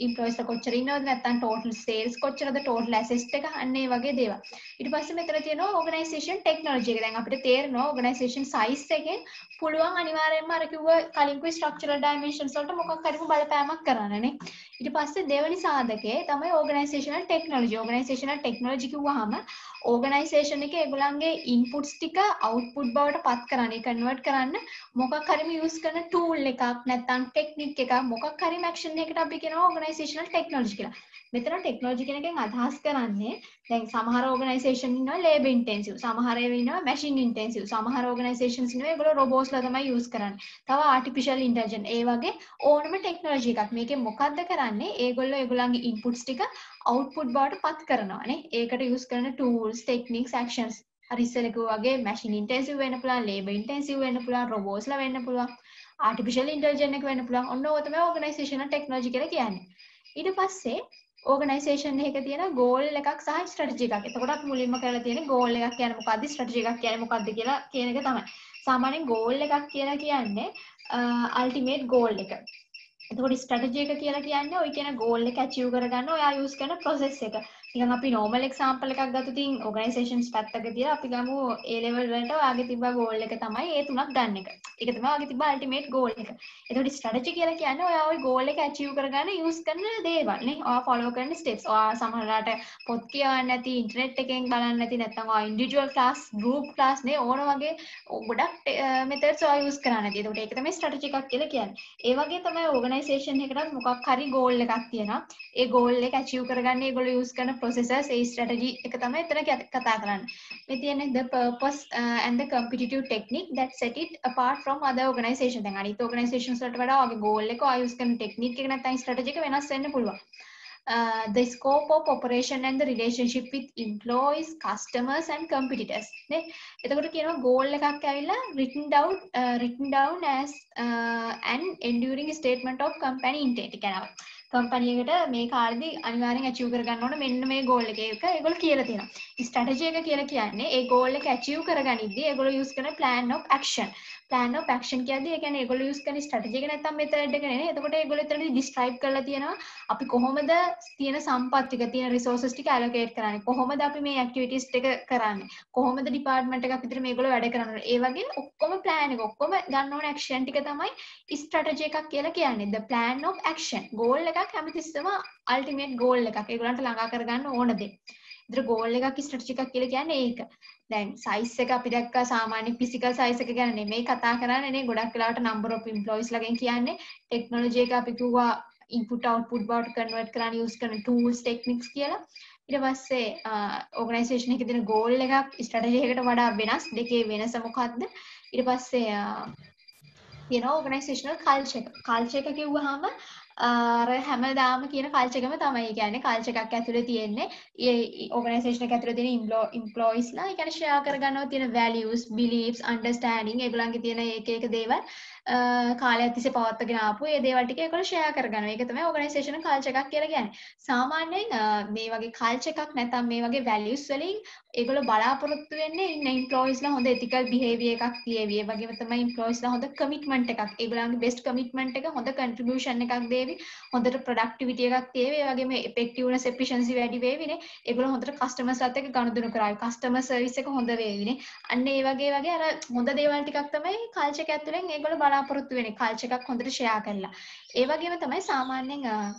employees ලා කොච්චර ඉන්නවද නැත්නම් total sales කොච්චරද total assets එක අන්න ඒ වගේ දේවල්. ඊට පස්සේ මෙතන තියෙනවා organisation technology එක. දැන් අපිට තේරෙනවා organisation size එකෙන් පුළුවන් අනිවාර්යයෙන්ම අර කිව්ව කලින් කිව්ව structural dimensions වලට මොකක් හරි බලපෑමක් කරන්නනේ. ඊට පස්සේ දෙවෙනි සාධකය තමයි organizational technology. organizational technology කිව්වහම organisation එකේ ඒගොල්ලන්ගේ inputs ටික output බවට පත් කරන්න, convert කරන්න මොකක් හරිම use කරන tool එකක් නැත්නම් technique එකක් මොකක් හරිම action එකකට අපි කියනවා organizational technology කියලා. මෙතන technology කියන එකෙන් අදහස් කරන්නේ දැන් සමහර organisation ඉන්නවා labor intensive, සමහර ඒවා ඉන්නවා machine intensive, සමහර organizations ඉන්නවා ඒගොල්ලෝ robots ලා තමයි use කරන්නේ. තව artificial intelligence ඒ වගේ ඕනම technology එකක්. මේකෙන් මොකද්ද කරන්නේ? ඒගොල්ලෝ ඒගොල්ලන්ගේ inputs ටික output බවට පත් කරනවා නේ. ඒකට use කරන tools, techniques, actions හරි ඉස්සෙල්ලා කිව්වා වගේ machine intensive වෙන්න පුළුවන්, labor intensive වෙන්න පුළුවන්, robots ලා වෙන්න පුළුවන්, artificial intelligence එක වෙන්න පුළුවන්. ඔන්න ඕක තමයි organizational technology කියලා කියන්නේ. ඊට පස්සේ organization එකක තියෙන goal එකක් සහ strategy එකක්. එතකොට අපි මුලින්ම කරලා තියෙන්නේ goal එකක් කියන්නේ මොකද්ද, strategy එකක් කියන්නේ මොකද්ද කියලා කියන එක තමයි. සාමාන්‍යයෙන් goal එකක් කියලා කියන්නේ ultimate goal එක. එතකොට strategy එක කියලා කියන්නේ ඔය කියන goal එක achieve කරගන්න ඔයා use කරන process එක. නිකන් අපි normal example එකක් ගත්තොත් ඉතින් organizations පැත්තක තියලා අපි ගමු A level වලට ඔයාගේ තිබ්බ goal එක තමයි ඒ තුනක් ගන්න එක. ඒක තමයි ඔයාගේ තිබ්බ ultimate goal එක. එතකොට strategy කියලා කියන්නේ ඔයා ওই goal එක achieve කරගන්න use කරන දේවල් නේ. ඔයා follow කරන steps. ඔයා සමහරවිට පොත් කියවන්න නැති, internet එකෙන් බලන්න නැති නැත්නම් ඔයා individual class, group class නේ ඕන වගේ ගොඩක් methods ඔයා use කරන්න නැති. එතකොට ඒක තමයි strategy එකක් කියලා කියන්නේ. ඒ වගේ තමයි organization එකකට මොකක් හරි goal එකක් තියෙනවා. ඒ goal එක achieve කරගන්න ඒගොල්ලෝ use කරන processes ඒ strategy එක තමයි එතන කතා කරන්නේ. මේ තියෙන්නේ the purpose and the competitive technique that set it apart from other organizations. දැන් අනිත් organizations වලට වඩා ඔයගේ goal එක ඔය use කරන technique එක නැත්නම් strategy එක වෙනස් වෙන්න පුළුවන්. The scope of operation and the relationship with employees, customers and competitors. නේ එතකොට කියනවා goal එකක් ඇවිල්ලා written down as an enduring statement of company intent. කියනවා කම්පැනි එකට මේ කාර්යදී අනිවාර්යෙන් achieve කරගන්න ඕන මෙන්න මේ goal එක. ඒක ඒගොල්ලෝ කියලා තියෙනවා. strategy එක කියලා කියන්නේ ඒ goal එක achieve කරගනිද්දී ඒගොල්ලෝ use කරන plan of action. plan of action කියද්දී ඒ කියන්නේ ඒගොල්ලෝ use කරන strategy එක නැත්තම් method එක නෙවෙයි. එතකොට ඒගොල්ලෝ එතනදී describe කරලා තියෙනවා අපි කොහොමද තියෙන සම්පත් ටික තියෙන resources ටික allocate කරන්නේ. කොහොමද අපි මේ activities ටික කරන්නේ. කොහොමද department එකක් විතර මේගොල්ලෝ වැඩ කරන්නේ. ඒ වගේ ඔක්කොම plan එක ඔක්කොම ගන්න ඕන action ටික තමයි strategy එකක් කියලා කියන්නේ. The plan of action. goal එකක් හැමතිස්සෙම ultimate goal එකක්. ඒගොල්ලන්ට ළඟා කරගන්න ඕන දේ. ඒතර goal එකක් strategy එකක් කියලා කියන්නේ ඒක. දැන් size එක අපි දැක්කා සාමාන්‍ය physical size එක ගැන නෙමෙයි කතා කරන්නේ නේ. ගොඩක් වෙලාවට number of employees ලාගෙන් කියන්නේ technology එක අපි කිව්වා input output බවට convert කරන්න use කරන tools techniques කියලා. ඊට පස්සේ organization එකේ තියෙන goal එකක් strategy එකකට වඩා වෙනස්. දෙකේ වෙනස මොකක්ද? ඊට පස්සේ තියෙනවා organizational culture එක. culture එක කිව්වහම අර හැමදාම කියන culture එකම තමයි. ඒ කියන්නේ culture එකක් ඇතුලේ තියෙන්නේ ඒ organization එක ඇතුලේ තියෙන employees ලා ඒ කියන්නේ share කරගන්නවා තියෙන values, beliefs, understanding ඒගොල්ලන්ගේ තියෙන එක දේවල් කාලයක් තිස්සේ පවත්වාගෙන ආපු ඒ දේවල් ටික ඒගොල්ලෝ share කරගන්නවා. ඒක තමයි organizational culture එකක් කියලා කියන්නේ. සාමාන්‍යයෙන් මේ වගේ culture එකක් නැත්නම් මේ වගේ values වලින් ඒගොල්ලෝ බලාපොරොත්තු වෙන්නේ ඉන්න employees ලා හොඳ ethical behavior එකක් තියේවි. ඒ වගේම තමයි employees ලා හොඳ commitment එකක්. ඒගොල්ලන්ගේ best commitment එක හොඳ contribution එකක් දෙවි. හොඳට productivity එකක් තියේවි. ඒ වගේම effectiveness efficiency වැඩි වේවිනේ. ඒගොල්ලෝ හොඳට customers ලාත් එක්ක ගනුදෙනු කරાવી. customer service එක හොඳ වේවිනේ. අන්න ඒ වගේ අර හොඳ දේවල් ටිකක් තමයි culture එක ඇතුලෙන් ඒගොල්ලෝ බලාපොරොත්තු වෙන්නේ. culture එකක් හොඳට share කරලා. ඒ වගේම තමයි සාමාන්‍යයෙන්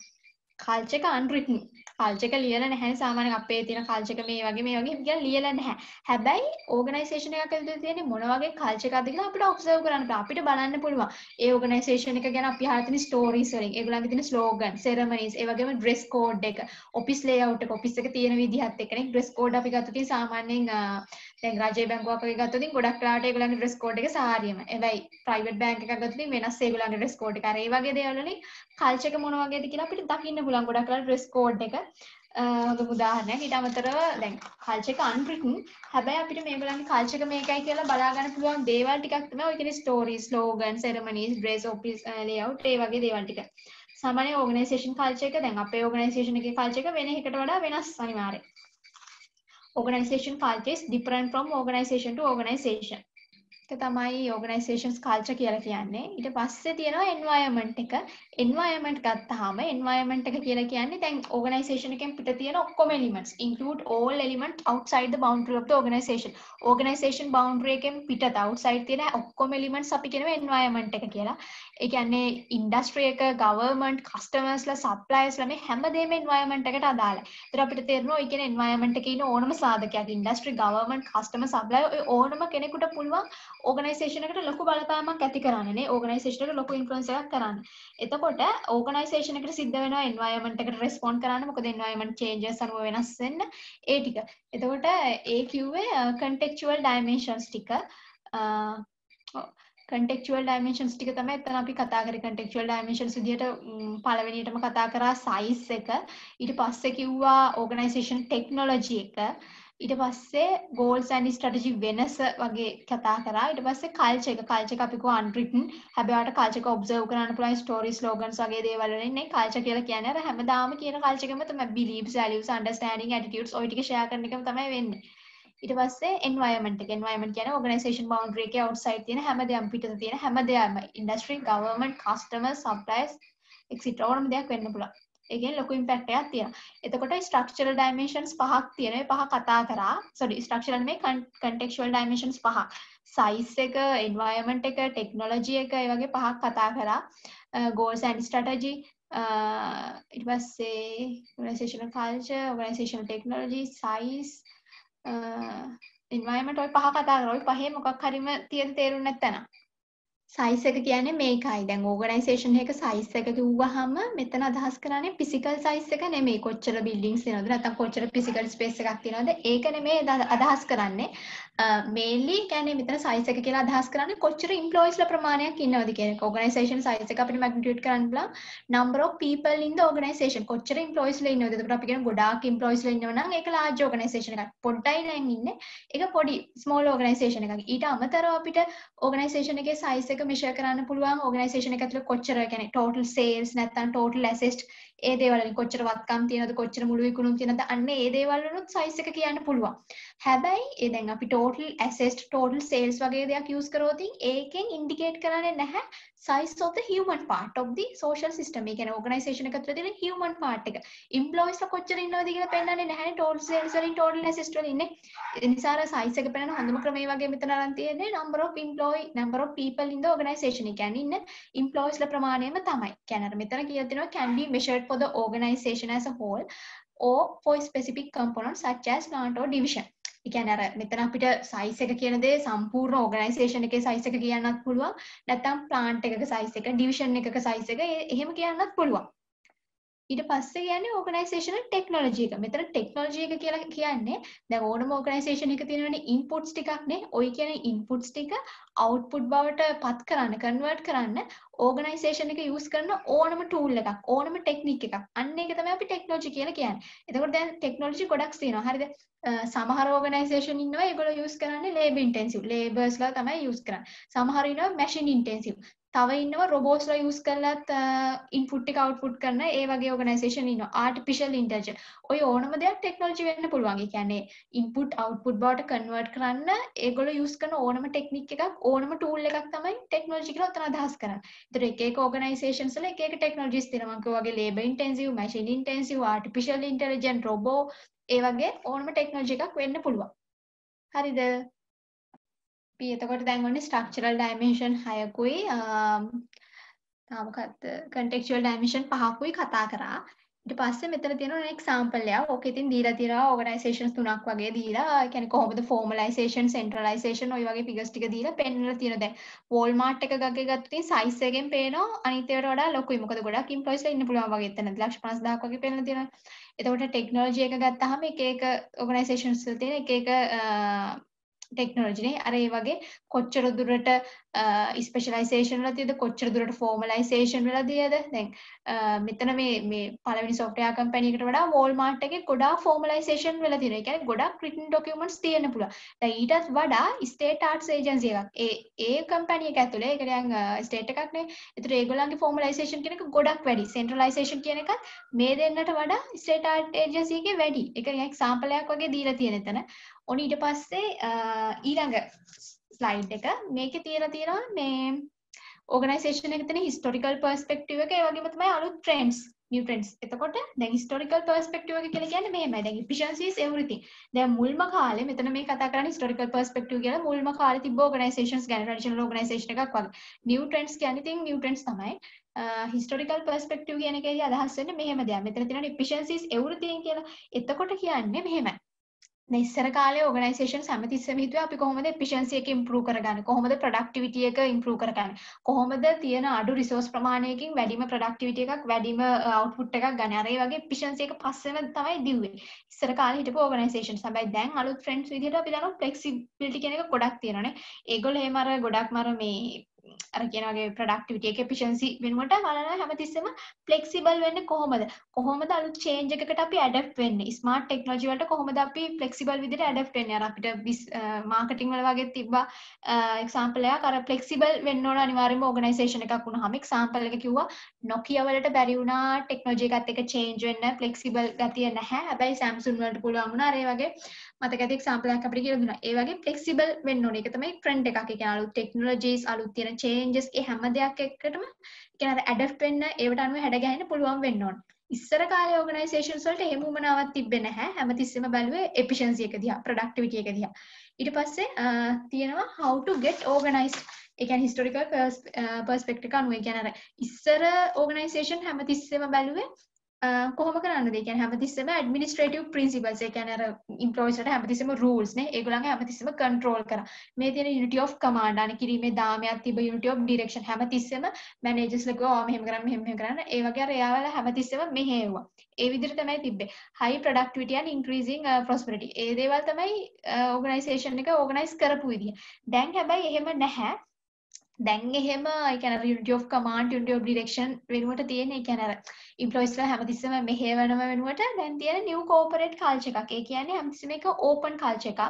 culture එක unwritten. culture එක ලියලා නැහැ සාමාන්‍යයෙන් අපේ තියෙන culture එක මේ වගේ කියලා ලියලා නැහැ. හැබැයි organisation එකක් ඇතුලේ තියෙන්නේ මොන වගේ culture එකක්ද කියලා අපිට observe කරන්න පුළුවන්. අපිට බලන්න පුළුවන්. ඒ organisation එක ගැන අපි අහලා තියෙන stories වලින්, ඒගොල්ලන්ගේ තියෙන slogan, ceremonies, ඒ වගේම dress code එක, office layout එක, office එක තියෙන විදිහත් එක්කනේ dress code අපි ගත්තොත් සාමාන්‍යයෙන් දැන් රජයේ බැංකුවක් වගේ ගත්තොත් ගොඩක් වෙලාවට ඒගොල්ලන්ගේ dress code එක සාරියම. හැබැයි private bank එකක් ගත්තොත් වෙනස් ඒගොල්ලන්ගේ dress code එක. අර ඒ වගේ දේවල් වලින් culture එක මොන වගේද කියලා අපිට දකින්න පුළුවන්. පුළුවන් ගොඩක් කරලා dress code එක හොඳ උදාහරණයක්. ඊට අමතරව දැන් culture එක unwritten. හැබැයි අපිට මේගොල්ලන්ගේ culture එක මේකයි කියලා බලා ගන්න පුළුවන් දේවල් ටිකක් තමයි ඔය කියන්නේ stories, slogan, ceremonies, dress, office layout ඒ වගේ දේවල් ටික. සාමාන්‍ය organisation culture එක දැන් අපේ organisation එකේ culture එක වෙන එකකට වඩා වෙනස් අනිවාර්යයෙන්. Organization culture is different from organization to organization. ඒක තමයි organizations culture කියලා කියන්නේ. ඊට පස්සේ තියෙනවා environment එක. environment ගත්තාම environment එක කියලා කියන්නේ දැන් organization එකෙන් පිට තියෙන ඔක්කොම elements include all elements outside the boundary of the organization. organization boundary එකෙන් පිටත outside තියෙන ඔක්කොම elements අපි කියනවා environment එක කියලා. ඒ කියන්නේ industry එක, government, customers ලා, suppliers ලා මේ හැමදේම environment එකට අදාළයි. ඒතර අපිට තේරෙනවා ඔය කියන environment එකේ ඉන්න ඕනම සාධකයක් industry, government, customer, supplier ඔය ඕනම කෙනෙකුට පුළුවන් organisation එකට ලොකු බලපෑමක් ඇති කරන්නේ නේ organisation එකට ලොකු influence එකක් කරන්න. එතකොට organisation එකට සිද්ධ වෙනවා environment එකට respond කරන්න. මොකද environment changes අනුව වෙනස් වෙන්න ඒ ටික. එතකොට ඒ කිව්වේ contextual dimensions ටික. contextual dimensions ටික තමයි එතන අපි කතා කරේ. contextual dimensions විදිහට පළවෙනියටම කතා කරා size එක. ඊට පස්සේ කිව්වා organisation technology එක. ඊට පස්සේ goals and strategy වෙනස වගේ කතා කරා. ඊට පස්සේ culture එක අපි කිව්වා unwritten. හැබැයි ඔයාලට culture එක observe කරන්න පුළුවන් stories, slogans වගේ දේවල් වලින් නේ culture කියලා කියන්නේ. අර හැමදාම කියන culture එකම තමයි beliefs, values, understanding, attitudes ඔය ටික share කරන එකම තමයි වෙන්නේ. ඊට පස්සේ environment කියන්නේ organisation boundary එකේ outside තියෙන හැමදේම පිටත තියෙන හැමදේම industry, government, customers, suppliers etc. ඕනම දෙයක් වෙන්න පුළුවන්. ඒ කියන්නේ ලොකු impact එකක් තියෙනවා. එතකොට structural dimensions පහක් තියෙනවා. ඒ පහ කතා කරා. structural නෙමෙයි contextual dimensions පහ. size එක, environment එක, technology එක ඒ වගේ පහක් කතා කරා. goals and strategy ඊට පස්සේ organizational culture, organizational technology, size environment ඔය පහ කතා කරා. ඔය පහේ මොකක් හරිම තේරුම් නැත්නම් size එක කියන්නේ මේකයි. දැන් organization එකක size එක කිව්වහම මෙතන අදහස් කරන්නේ physical size එක නෙමෙයි. කොච්චර buildings තියෙනවද නැත්නම් කොච්චර physical space එකක් තියෙනවද ඒක නෙමෙයි අදහස් කරන්නේ. mainly කියන්නේ මෙතන size එක කියලා අදහස් කරන්නේ කොච්චර employees ලා ප්‍රමාණයක් ඉන්නවද කියන එක. organization size එක අපිට magnitude කරන්න බලන්න number of people in the organization කොච්චර employees ලා ඉන්නවද. එතකොට අපි කියන ගොඩාක් employees ලා ඉන්නව නම් ඒක large organization එකක්. පොඩ්ඩයි නම් ඉන්නේ ඒක පොඩි small organization එකක්. ඊට අමතරව අපිට organization එකේ size එක measure කරන්න පුළුවන් organisation එක ඇතුළේ කොච්චර කියන්නේ total sales නැත්නම් total assets ඒ දේවල් වලින් කොච්චර වත්කම් තියෙනවද කොච්චර මුළු විකුණුම් තියෙනවද අන්න ඒ දේවල් වලුත් size එක කියන්න පුළුවන්. හැබැයි ඒ දැන් අපි total assets total sales වගේ දෙයක් use කරොත් ඒකෙන් indicate කරන්නේ නැහැ size of the human part of the social system. ඒ කියන්නේ organisation එක ඇතුළේ තියෙන human part එක. employees ලා කොච්චර ඉන්නවද කියලා පෙන්නන්නේ නැහැනේ total sales වලින් total assets වලින් නේ. ඒ නිසා size එක පෙන්නන හොඳම ක්‍රමය වගේ මෙතන අරන් තියෙන්නේ number of employee number of people in the organization. ඒ කියන්නේ ඉන්න employees ලා ප්‍රමාණයම තමයි. කියන්නේ අර මෙතන කියලා තියෙනවා can be measured for the organization as a whole or for specific components such as plant or division. ඒ කියන්නේ අර මෙතන අපිට size එක කියන දේ සම්පූර්ණ organisation එකේ size එක කියන්නත් පුළුවන්. නැත්නම් plant එකක size එක, division එකක size එක එහෙම කියන්නත් පුළුවන්. ඊට පස්සේ කියන්නේ organizational technology එක. මෙතන technology එක කියලා කියන්නේ දැන් ඕනම organisation එකක තියෙනවනේ inputs ටිකක් නේ. ඔය කියන්නේ inputs ටික output බවට පත් කරන්න, convert කරන්න organisation එක use කරන ඕනම tool එකක්, ඕනම technique එකක්. අන්න ඒක තමයි අපි technology කියලා කියන්නේ. එතකොට දැන් technology ගොඩක් තියෙනවා. හරිද? සමහර organisation ඉන්නවා ඒගොල්ලෝ use කරන්නේ labor intensive. laborers ලා තමයි use කරන්නේ. සමහර ඉන්නවා machine intensive. තව ඉන්නවා robots ලා use කරලත් input එක output කරන ඒ වගේ organisation ඉන්නවා. artificial intelligence. ඔය ඕනම දෙයක් technology වෙන්න පුළුවන්. ඒ කියන්නේ input output බවට convert කරන්න ඒගොල්ලෝ use කරන ඕනම technique එකක් ඕනම tool එකක් තමයි technology කියලා උතන අදහස් කරන්නේ. ඒතර එක එක organizations වල එක එක technologies තියෙනවා. මම කිව්වා වගේ labor intensive, machine intensive, artificial intelligence, robot ඒ වගේ ඕනම technology එකක් වෙන්න පුළුවන්. හරිද? අපි එතකොට දැන් ඔන්නේ structural dimension 6කුයි මොකක්ද contextual dimension 5කුයි කතා කරා. ඊට පස්සේ මෙතන තියෙනවා example එකක්. ඕක ඉතින් දීලා තියෙනවා organizations 3ක් වගේ දීලා. ඒ කියන්නේ කොහොමද formalization, centralization ඔය වගේ figures ටික දීලා පෙන්නලා තියෙනවා. දැන් Walmart එක ගගේ ගත්තොත් size එකෙන් පේනවා අනිත් ඒවාට වඩා ලොකුයි. මොකද ගොඩක් employees ලා ඉන්න පුළුවන් වගේ. එතන 1,50,000ක් වගේ පෙන්නලා තියෙනවා. එතකොට technology එක ගත්තාම එක එක organizations වල තියෙන එක එක ටෙක්නොලොජි නේ අර ඒ වගේ කොච්චර දුරට ස්පෙෂලයිසේෂන් වල තියද කොච්චර දුරට ෆෝමලයිසේෂන් වල තියද දැන් මෙතන මේ පළවෙනි සොෆ්ට්වෙයාර් කම්පැනි එකට වඩා වෝල්මාර්ට් එකේ ගොඩාක් ෆෝමලයිසේෂන් වෙලා තියෙනවා. ඒ කියන්නේ ගොඩාක් රිටන් ඩොකියුමන්ට්ස් තියෙන්න පුළුවන්. දැන් ඊටත් වඩා ස්ටේට් ආර්ට්ස් ඒජන්සි එකක්. ඒ කම්පැනි එක ඇතුලේ ඒක දැන් ස්ටේට් එකක් නේ. ඒතර ඒගොල්ලන්ගේ ෆෝමලයිසේෂන් කියන එක ගොඩක් වැඩි. සෙන්ට්‍රලයිසේෂන් කියන එකත් මේ දෙන්නට වඩා ස්ටේට් ආර්ට් ඒජන්සි එකේ වැඩි. ඒක නිකන් එක්සැම්පල් එකක් වගේ දීලා තියෙන එතන. ඔන්න ඊට පස්සේ ඊළඟ ස්ලයිඩ් එක මේකේ තියලා තියෙනවා මේ ඕගනයිසේෂන් එකේ තියෙන හිස්ටොරිකල් පර්ස්පෙක්ටිව් එක ඒ වගේම තමයි අලුත් ට්‍රෙන්ඩ්ස් new trends. එතකොට දැන් හිස්ටොරිකල් පර්ස්පෙක්ටිව් එක කියලා කියන්නේ මෙහෙමයි. දැන් efficiency is everything. දැන් මුල්ම කාලේ මෙතන මේ කතා කරන්නේ හිස්ටොරිකල් පර්ස්පෙක්ටිව් කියලා මුල්ම කාලේ තිබ්බ ඕගනයිසේෂන්ස් ගැන ට්‍රැඩිෂනල් ඕගනයිසේෂන් එකක් වගේ. new trends කියන්නේ ඉතින් new trends තමයි. හිස්ටොරිකල් පර්ස්පෙක්ටිව් කියන එකේදී අදහස් වෙන්නේ මෙහෙම දෙයක්. මෙතන තියෙන efficiency is everything කියලා. එතකොට කියන්නේ මෙහෙමයි. දැන් ඉස්සර කාලේ ඕගනයිසේෂන්ස් හැමතිස්සෙම හිතුවේ අපි කොහොමද efficiency එක improve කරගන්නේ කොහොමද productivity එක improve කරගන්නේ කොහොමද තියෙන අඩු resource ප්‍රමාණයකින් වැඩිම productivity එකක් වැඩිම output එකක් ගන්න. අර ඒ වගේ efficiency එක පස්සෙම තමයි දිව්වේ. ඉස්සර කාලේ හිටපු ඕගනයිසේෂන්ස්. හැබැයි දැන් අලුත් ට්‍රෙන්ඩ්ස් විදිහට අපි දන්නවා flexibility කියන එක ගොඩක් තියෙනවානේ. ඒගොල්ලෝ එහෙම අර ගොඩක්ම අර මේ අර කියන වගේ productivity එක efficiency වෙනුවට බලනවා හැමතිස්සෙම flexible වෙන්නේ කොහොමද? කොහොමද අලුත් change එකකට අපි adapt වෙන්නේ? smart technology වලට කොහොමද අපි flexible විදිහට adapt වෙන්නේ? අර අපිට marketing වල වගේ තිබ්බා example එකක් අර flexible වෙන්න ඕන අනිවාර්යයෙන්ම organisation එකක් වුණාම example එක කිව්වා Nokia වලට බැරි වුණා technology එකත් එක්ක change වෙන්න flexible ගතිය නැහැ. හැබැයි Samsung වලට පුළුවන් වුණා. අර ඒ වගේ මතක ඇති example එකක් අපිට කියලා දුන්නා. ඒ වගේ flexible වෙන්න ඕනේ. ඒක තමයි trend එකක්. ඒ කියන්නේ අලුත් technologies අලුත් තියෙන changes ඒ හැම දෙයක් එක්කටම කියන්නේ අර adapt වෙන්න ඒවට අනුව හැඩ ගැහෙන්න පුළුවන් වෙන්න ඕනේ. ඉස්සර කාලේ organizations වලට එහෙම උමනාවක් තිබ්බේ නැහැ. හැමතිස්සෙම බැලුවේ efficiency එක දිහා, productivity එක දිහා. ඊට පස්සේ තියෙනවා how to get organized. ඒ කියන්නේ historical perspective එක අනුව. ඒ කියන්නේ අර ඉස්සර organisation හැමතිස්සෙම බැලුවේ කොහොම කරන්නද? ඒ කියන්නේ හැමතිස්සෙම administrative principles. ඒ කියන්නේ අර employees වලට හැමතිස්සෙම rules නේ. ඒගොල්ලන්ගේ හැමතිස්සෙම control කරා. මේ තියෙන unity of command අනේ කිරීමේ දාමයක් තිබ්බ unity of direction හැමතිස්සෙම managers ලා කිව්වා මෙහෙම කරන්න මෙහෙම කරන්න. ඒ වගේ අර එයාවල හැමතිස්සෙම මෙහෙවුවා. ඒ විදිහට තමයි තිබ්බේ. high productivity and increasing prosperity. ඒ දේවල් තමයි organisation එක organize කරපු විදිහ. දැන් හැබැයි එහෙම නැහැ. දැන් එහෙම ඒ කියන්නේ unity of command unity of direction වෙනුවට තියෙන ඒ කියන්නේ අර employees ලා හැමතිස්සෙම මෙහෙවනම වෙනුවට දැන් තියෙන new corporate culture එකක්. ඒ කියන්නේ හැමතිස්සෙම එක open culture එකක්.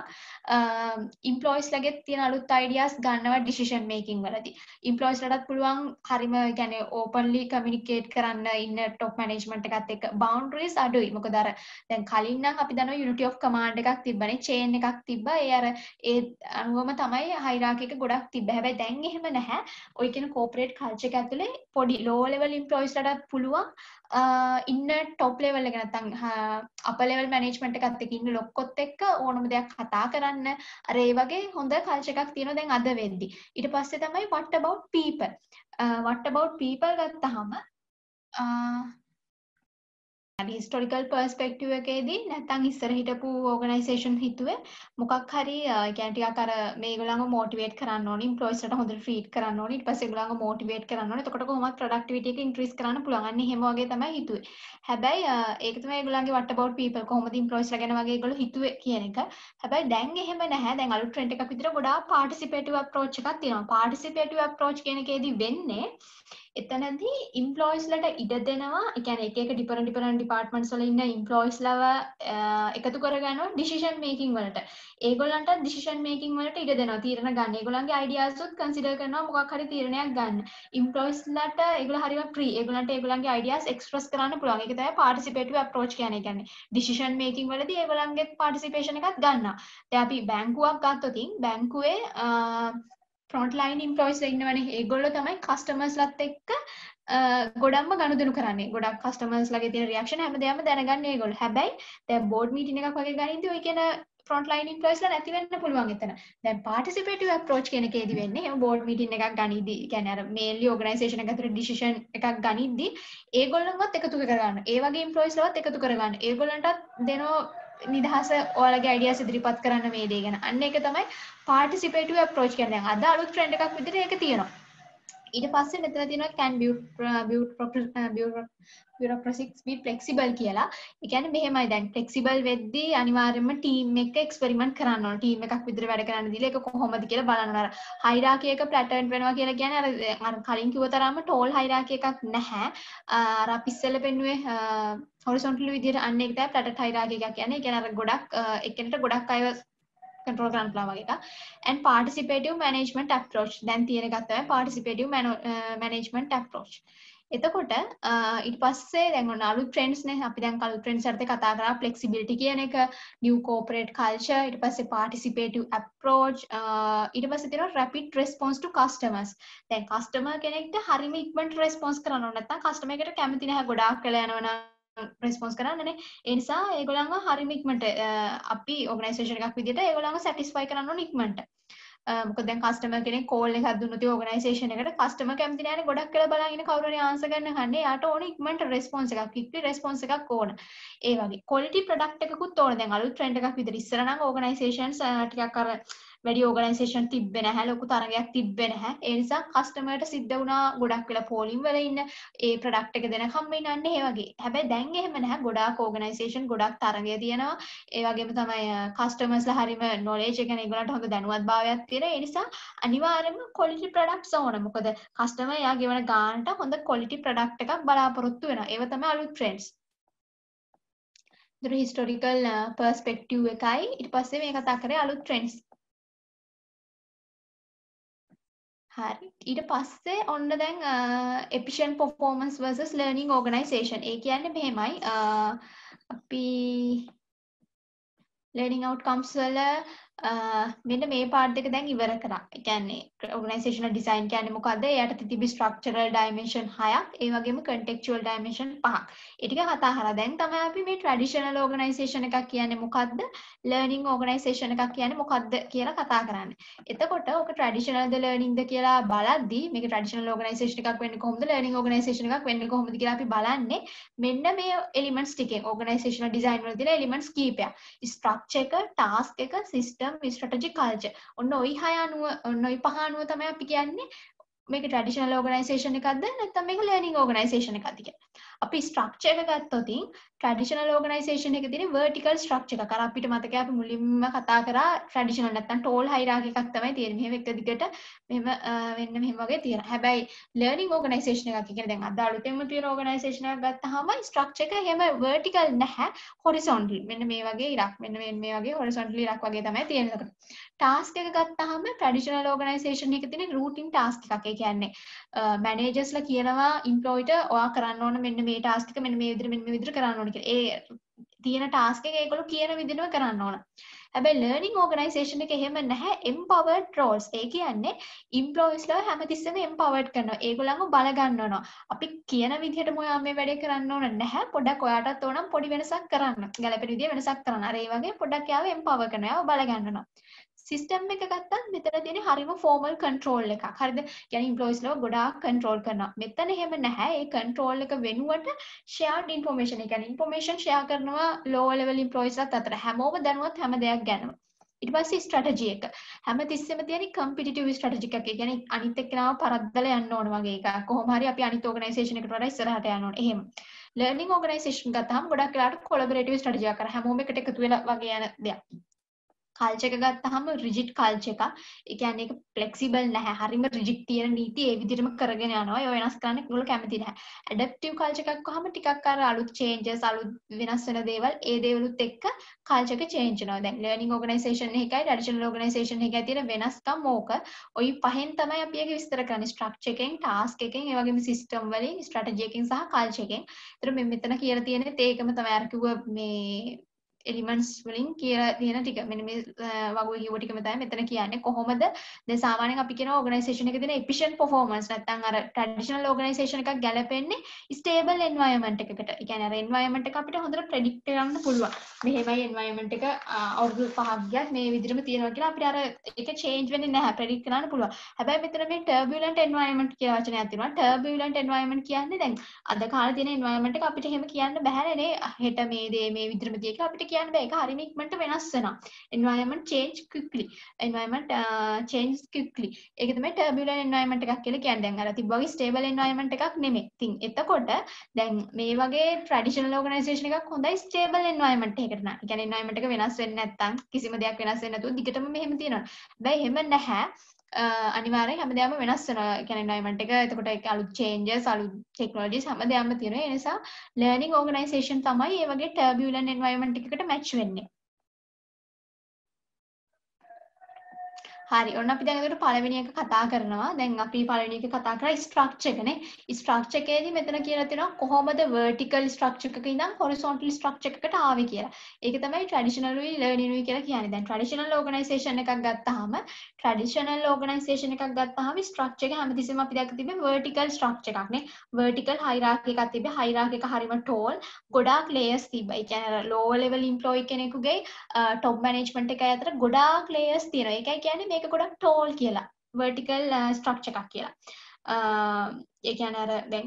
employees ලගේ තියෙන අලුත් ideas ගන්නවා decision making වලදී. employees ලටත් පුළුවන් හරිම ඒ කියන්නේ openly communicate කරන්න ඉන්න top management එකත් එක්ක boundaries අඩුයි. මොකද අර දැන් කලින් නම් අපි දන්නවා unity of command එකක් තිබ්බනේ chain එකක් තිබ්බා. ඒ අර ඒ අනුවම තමයි hierarchy එක ගොඩක් තිබ්බා. හැබැයි දැන් එහෙම නැහැ. ඔය කියන corporate culture එක ඇතුලේ පොඩි low level employees ලටත් පුළුවන් ඉන්න top level එක නැත්නම් upper level management එකත් එක්ක ඉන්න ලොක්කොත් එක්ක ඕනම දෙයක් කතා කරන්න අර ඒ වගේ හොඳ culture එකක් තියෙනවා දැන් අද වෙද්දි. ඊට පස්සේ තමයි what about people. what about people ගත්තාම historical perspective එකේදී නැත්නම් ඉස්සර හිටපු organisation හිතුවේ මොකක් හරි කියන්නේ ටිකක් අර මේගොල්ලන්ව motivate කරන්න ඕනේ employees ලාට හොඳට treat කරන්න ඕනේ ඊට පස්සේ ඒගොල්ලන්ව motivate කරන්න ඕනේ එතකොට කොහොමද productivity එක increase කරන්න පුළුවන් අන්න එහෙම වගේ තමයි හිතුවේ හැබැයි ඒක තමයි ඒගොල්ලන්ගේ what about people කොහොමද employees ලා ගැන වගේ ඒගොල්ලෝ හිතුවේ කියන එක හැබැයි දැන් එහෙම නැහැ දැන් අලුත් trend එකක් විදිහට ගොඩාක් participative approach එකක් තියෙනවා participative approach කියන එකේදී වෙන්නේ එතනදී employees ලාට ඉඩ දෙනවා ඒ කියන්නේ එක එක different departments වල ඉන්න employees ලව එකතු කරගන්නවා decision making වලට. ඒගොල්ලන්ට decision making වලට ඉඩ දෙනවා තීරණ ගන්න. ඒගොල්ලන්ගේ ideas උත් consider කරනවා මොකක් හරි තීරණයක් ගන්න. employees ලාට ඒගොල්ලෝ හරිම free. ඒගොල්ලන්ට ඒගොල්ලන්ගේ ideas express කරන්න පුළුවන්. ඒක තමයි participative approach කියන්නේ. decision making වලදී ඒගොල්ලන්ගේ participation එකක් ගන්නවා. දැන් අපි බැංකුවක් ගත්තොත් බැංකුවේ frontline employees ලා ඉන්නවනේ. ඒගොල්ලෝ තමයි customers ලත් එක්ක ගොඩක්ම ගනුදෙනු කරන්නේ. ගොඩක් customers ලගේ තියෙන reaction හැමදේම දැනගන්නේ ඒගොල්ලෝ. හැබැයි දැන් board meeting එකක් වගේ ගනිද්දී ඔය කියන frontline employees ලා නැති වෙන්න පුළුවන් එතන. දැන් participative approach කියන එකේදී වෙන්නේ එහෙම board meeting එකක් ගනිද්දී කියන්නේ අර mainly organisation එක ඇතුලේ decision එකක් ගනිද්දී ඒගොල්ලන්වත් එකතු කරගන්න. ඒ වගේ employees ලවත් එකතු කරගන්න. ඒගොල්ලන්ටත් දෙනෝ නිදහස ඔයාලගේ ideas ඉදිරිපත් කරන්න මේ දේ ගැන. අන්න ඒක තමයි participative approach කියන්නේ. දැන් අද අලුත් trend එකක් විදිහට ඒක තියෙනවා. ඊට පස්සේ මෙතන තියෙනවා can bureaucracies be flexible කියලා. ඒ කියන්නේ මෙහෙමයි දැන් flexible වෙද්දී අනිවාර්යයෙන්ම team එක experiment කරන්න ඕන. team එකක් විතර වැඩ කරන්න දීලා ඒක කොහොමද කියලා බලන්න. අර hierarchy එක flattened වෙනවා කියලා කියන්නේ අර කලින් කිව්ව තරම්ම tall hierarchy එකක් නැහැ. අර අපි ඉස්සෙල්ලා පෙන්නුවේ horizontal විදියට අන්න ඒක තමයි flattened hierarchy එකක් කියන්නේ. ඒ කියන්නේ අර ගොඩක් එක්කෙනෙක්ට ගොඩක් අයව control කරන්න පුළුවන් වගේ එකක්. and participative management approach දැන් තියෙන එකක් තමයි participative management approach. එතකොට ඊට පස්සේ දැන් ඔන්න අලුත් trends නේ අපි දැන් අලුත් trends වලට කතා කරා flexibility කියන එක, new corporate culture, ඊට පස්සේ participative approach, ඊට පස්සේ තියෙනවා rapid response to customers. දැන් customer කෙනෙක්ට හරියම ඉක්මනට response කරන්න ඕන නැත්නම් customer එකට කැමති නැහැ ගොඩාක් වෙලා යනවනම් response කරන්නනේ. ඒ නිසා ඒගොල්ලන්ව හරියම ඉක්මනට අපි organisation එකක් විදිහට ඒගොල්ලන්ව satisfy කරන්න ඕන ඉක්මනට. මොකද දැන් කස්ටමර් කෙනෙක් කෝල් එකක් දුන්නොත් ඕගනයිසේෂන් එකට කස්ටමර් කැමති නැහැනේ ගොඩක් වෙලා බලන් ඉන්න කවුරු හරි ආන්සර් ගන්න කන්නේ යාට ඕනේ ඉක්මනට රෙස්පොන්ස් එකක් ක්වික්ලි රෙස්පොන්ස් එකක් ඕන. ඒ වගේ ක්වොලිටි ප්‍රොඩක්ට් එකකුත් ඕන. දැන් අලුත් ට්‍රෙන්ඩ් එකක් විතර ඉස්සර නම් ඕගනයිසේෂන්ස් ටිකක් අර වැඩි ඕගනයිසේෂන් තිබ්බේ නැහැ, ලොකු තරගයක් තිබ්බේ නැහැ. ඒ නිසා කස්ටමර්ට සිද්ධ වුණා ගොඩක් වෙලා පෝලිම් වල ඉන්න ඒ ප්‍රොඩක්ට් එක දෙනකම් ඉන්නන්නේ ඒ වගේ. හැබැයි දැන් එහෙම නැහැ. ගොඩාක් ඕගනයිසේෂන් ගොඩක් තරගය තියෙනවා. ඒ වගේම තමයි කස්ටමර්ස්ලා හරීම නොලෙජ් එක ගැන ඒගොල්ලන්ට හොඳ දැනුවත්භාවයක් තියෙනවා. ඒ නිසා අනිවාර්යයෙන්ම ක්වොලිටි ප්‍රොඩක්ට්ස් ඕන. මොකද කස්ටමර් එයා ගෙවන ගානට හොඳ ක්වොලිටි ප්‍රොඩක්ට් එකක් බලාපොරොත්තු වෙනවා. ඒව තමයි අලුත් ට්‍රෙන්ඩ්ස්. ඒතර හිස්ටොරිකල් පර්ස්පෙක්ටිව් එකයි ඊට පස්සේ මේ කතා කරේ අලුත් ට්‍රෙන්ඩ්ස්. හරි ඊට පස්සේ ඔන්න දැන් efficient performance versus learning organization. ඒ කියන්නේ මෙහෙමයි අපි learning outcomes වල මෙන්න මේ part එක දැන් ඉවර කරා. ඒ කියන්නේ organizational design කියන්නේ මොකද්ද? එයාට තිබි structural dimension 6ක්, ඒ වගේම contextual dimension 5ක්. ඒ ටික කතා කරා. දැන් තමයි අපි මේ traditional organization එකක් කියන්නේ මොකද්ද? learning organization එකක් කියන්නේ මොකද්ද කියලා කතා කරන්නේ. එතකොට ඔක traditional ද learning ද කියලා බලද්දී මේක traditional organization එකක් වෙන්නේ කොහොමද? learning organization එකක් වෙන්නේ කොහොමද කියලා අපි බලන්නේ මෙන්න මේ elements ටිකෙන් organizational design වල තියෙන elements කීපයක්. structure එක, task එක, system, strategy, culture. ඔන්න ওই 6 අනුව ඔන්න ওই 5 අනුව තමයි අපි කියන්නේ මේක traditional organization එකක්ද නැත්නම් මේක learning organization එකක්ද කියලා. අපි structure එක ගත්තොත් traditional organization එකේ තියෙන vertical structure එකක්. අර අපිට මතකයි අපි මුලින්ම කතා කරා traditional නැත්නම් tall hierarchy එකක් තමයි තියෙන්නේ. මෙහෙම එක දිගට මෙහෙම වෙන්න මෙහෙම වගේ තියෙනවා. හැබැයි learning organization එකක් කියන්නේ දැන් අද අලුතෙන්ම තියෙන organization එකක් ගත්තාම structure එක එහෙම vertical නැහැ, horizontal. මෙන්න මේ වගේ ඉරක්. මෙන්න මේ වගේ horizontal ඉරක් වගේ තමයි තියෙන්නේ. task එක ගත්තාම traditional organization එකේ තියෙන routine task එකක්. ඒ කියන්නේ managers ලා කියනවා employee ට ඔයා කරන්න ඕන මෙන්න මේ task එක මෙන්න මේ විදිහට කරන්න ඕන කියලා. ඒ තියෙන task එක ඒගොල්ලෝ කියන විදිහටම කරන්න ඕන. හැබැයි learning organization එක එහෙම නැහැ, empowered roles. ඒ කියන්නේ employees ලා හැමතිස්සෙම empowered කරනවා. ඒගොල්ලන්ව බල ගන්නවා. අපි කියන විදිහටම ඔයා මේ වැඩේ කරන්න ඕන නැහැ. පොඩ්ඩක් ඔයාටත් ඕනම් පොඩි වෙනසක් කරන්න. ගැළපෙන විදිහ වෙනසක් කරන්න. අර ඒ වගේ පොඩ්ඩක් යාව empower කරනවා. යාව බල ගන්නවා. සිස්ටම් එක ගත්තත් මෙතන තියෙන හරිම ෆෝමල් කන්ට්‍රෝල් එකක්. හරිද? කියන්නේ employees ලව ගොඩාක් කන්ට්‍රෝල් කරනවා. මෙතන එහෙම නැහැ. ඒ කන්ට්‍රෝල් එක වෙනුවට shared information. ඒ කියන්නේ information share කරනවා lower level employees ලාත් අතර. හැමෝම දැනුවත් හැම දෙයක් ගැනම. ඊට පස්සේ ස්ට්‍රැටජි එක. හැම තිස්සෙම තියෙන කම්පිටිටිව් ස්ට්‍රැටජි එකක්. ඒ කියන්නේ අනිත් එක්කෙනාව පරද්දලා යන්න ඕන වගේ එකක්. කොහොම හරි අපි අනිත් ඕගනයිසේෂන් එකට වඩා ඉස්සරහට යන්න ඕන. එහෙම. ලර්නින් ඕගනයිසේෂන් ගත්තාම ගොඩක් වෙලාවට කොලැබොරේටිව් ස්ට්‍රැටජි එකක් කරා. හැමෝම එකට එකතු වෙලා වගේ යන දෙයක්. කල්චර් එක ගත්තාම රිජිඩ් කල්චර් එකක්. ඒ කියන්නේ ඒක ෆ්ලෙක්සිබල් නැහැ. හරිම රිජිඩ් තියෙන නීති ඒ විදිහටම කරගෙන යනවා. ඒව වෙනස් කරන්න ඒගොල්ලෝ කැමති නැහැ. ඇඩැප්ටිව් කල්චර් එකක් වහම ටිකක් අර අලුත් චේන්ජස් අලුත් වෙනස් වෙන දේවල් ඒ දේවලුත් එක්ක කල්චර් එක චේන්ජ් වෙනවා. දැන් ලර්නින් ඕගනයිසේෂන් එකයි ට්‍රැඩිෂනල් ඕගනයිසේෂන් එකයි තියෙන වෙනස්කම් ඕක. ওই පහෙන් තමයි අපි ඒක විස්තර කරන්නේ. ස්ට්‍රක්චර් එකෙන්, ටාස්ක් එකෙන්, ඒ වගේම සිස්ටම් වලින්, ස්ට්‍රැටජි එකෙන් සහ කල්චර් එකෙන්. ඒතර මෙතන කියලා තියෙන්නේ ඒකම තමයි අර කිව්ව මේ elements වලින් කියලා තියෙන ටික මෙන්න මේ වගේ කිව්ව ටිකම තමයි මෙතන කියන්නේ කොහොමද දැන් සාමාන්‍යයෙන් අපි කියන ඕගනයිසේෂන් එකේ තියෙන efficient performance නැත්නම් අර traditional organisation එකක් ගැලපෙන්නේ stable environment එකකට. ඒ කියන්නේ අර environment එක අපිට හොඳට predict කරන්න පුළුවන්. මෙහෙමයි environment එක අවුරුදු 5ක් ගියත් මේ විදිහටම තියෙනවා කියලා අපිට අර ඒක change වෙන්නේ නැහැ predict කරන්න පුළුවන්. හැබැයි මෙතන මේ turbulent environment කියලා වචනයක් තියෙනවා. turbulent environment කියන්නේ දැන් අද කාලේ තියෙන environment එක අපිට එහෙම කියන්න බැහැනේ නේ. හෙට මේ දේ මේ විදිහටම තියෙක අපිට කියන්න බෑ. ඒක හරියම ඉක්මනට වෙනස් වෙනවා. environment change quickly. environment change quickly. ඒක තමයි turbulent environment එකක් කියලා කියන්නේ. දැන් අර තිබ්බ වගේ stable environment එකක් නෙමෙයි. ඉතින් එතකොට දැන් මේ වගේ traditional organization එකක් හොඳයි stable environment එකකට නා. ඒ කියන්නේ environment එක වෙනස් වෙන්නේ නැත්නම් කිසිම දෙයක් වෙනස් වෙන්නේ නැතුව දිගටම මෙහෙම තියෙනවා. හැබැයි එහෙම නැහැ. අනිවාර්යෙන් හැමදේම වෙනස් වෙනවා. ඒ කියන්නේ environment එක එතකොට ඒක අලුත් changes අලුත් technologies හැමදේම තියෙනවා. ඒ නිසා learning organization තමයි මේ වගේ turbulent environment එකකට match වෙන්නේ. හරි. ඔන්න අපි දැන් ඒකට පළවෙනි එක කතා කරනවා. දැන් අපි පළවෙනි එක කතා කරා structure එකනේ. structure එකේදී මෙතන කියලා තියෙනවා කොහොමද vertical structure එකක ඉඳන් horizontal structure එකකට ආවේ කියලා. ඒක තමයි traditional උයි learning උයි කියලා කියන්නේ. දැන් traditional organization එකක් ගත්තාම structure එක හැමතිස්සෙම අපි දැක්ක තිබ්බේ vertical structure එකක් නේ. vertical hierarchy එකක් තිබ්බේ. hierarchy එක හරිම tall. ගොඩාක් layers තිබ්බා. ඒ කියන්නේ lower level employee කෙනෙකුගේ top management එකයි අතර ගොඩාක් layers තියෙනවා. ඒකයි කියන්නේ මේක ගොඩක් tall කියලා. vertical structure එකක් කියලා. ඒ කියන්නේ අර දැන්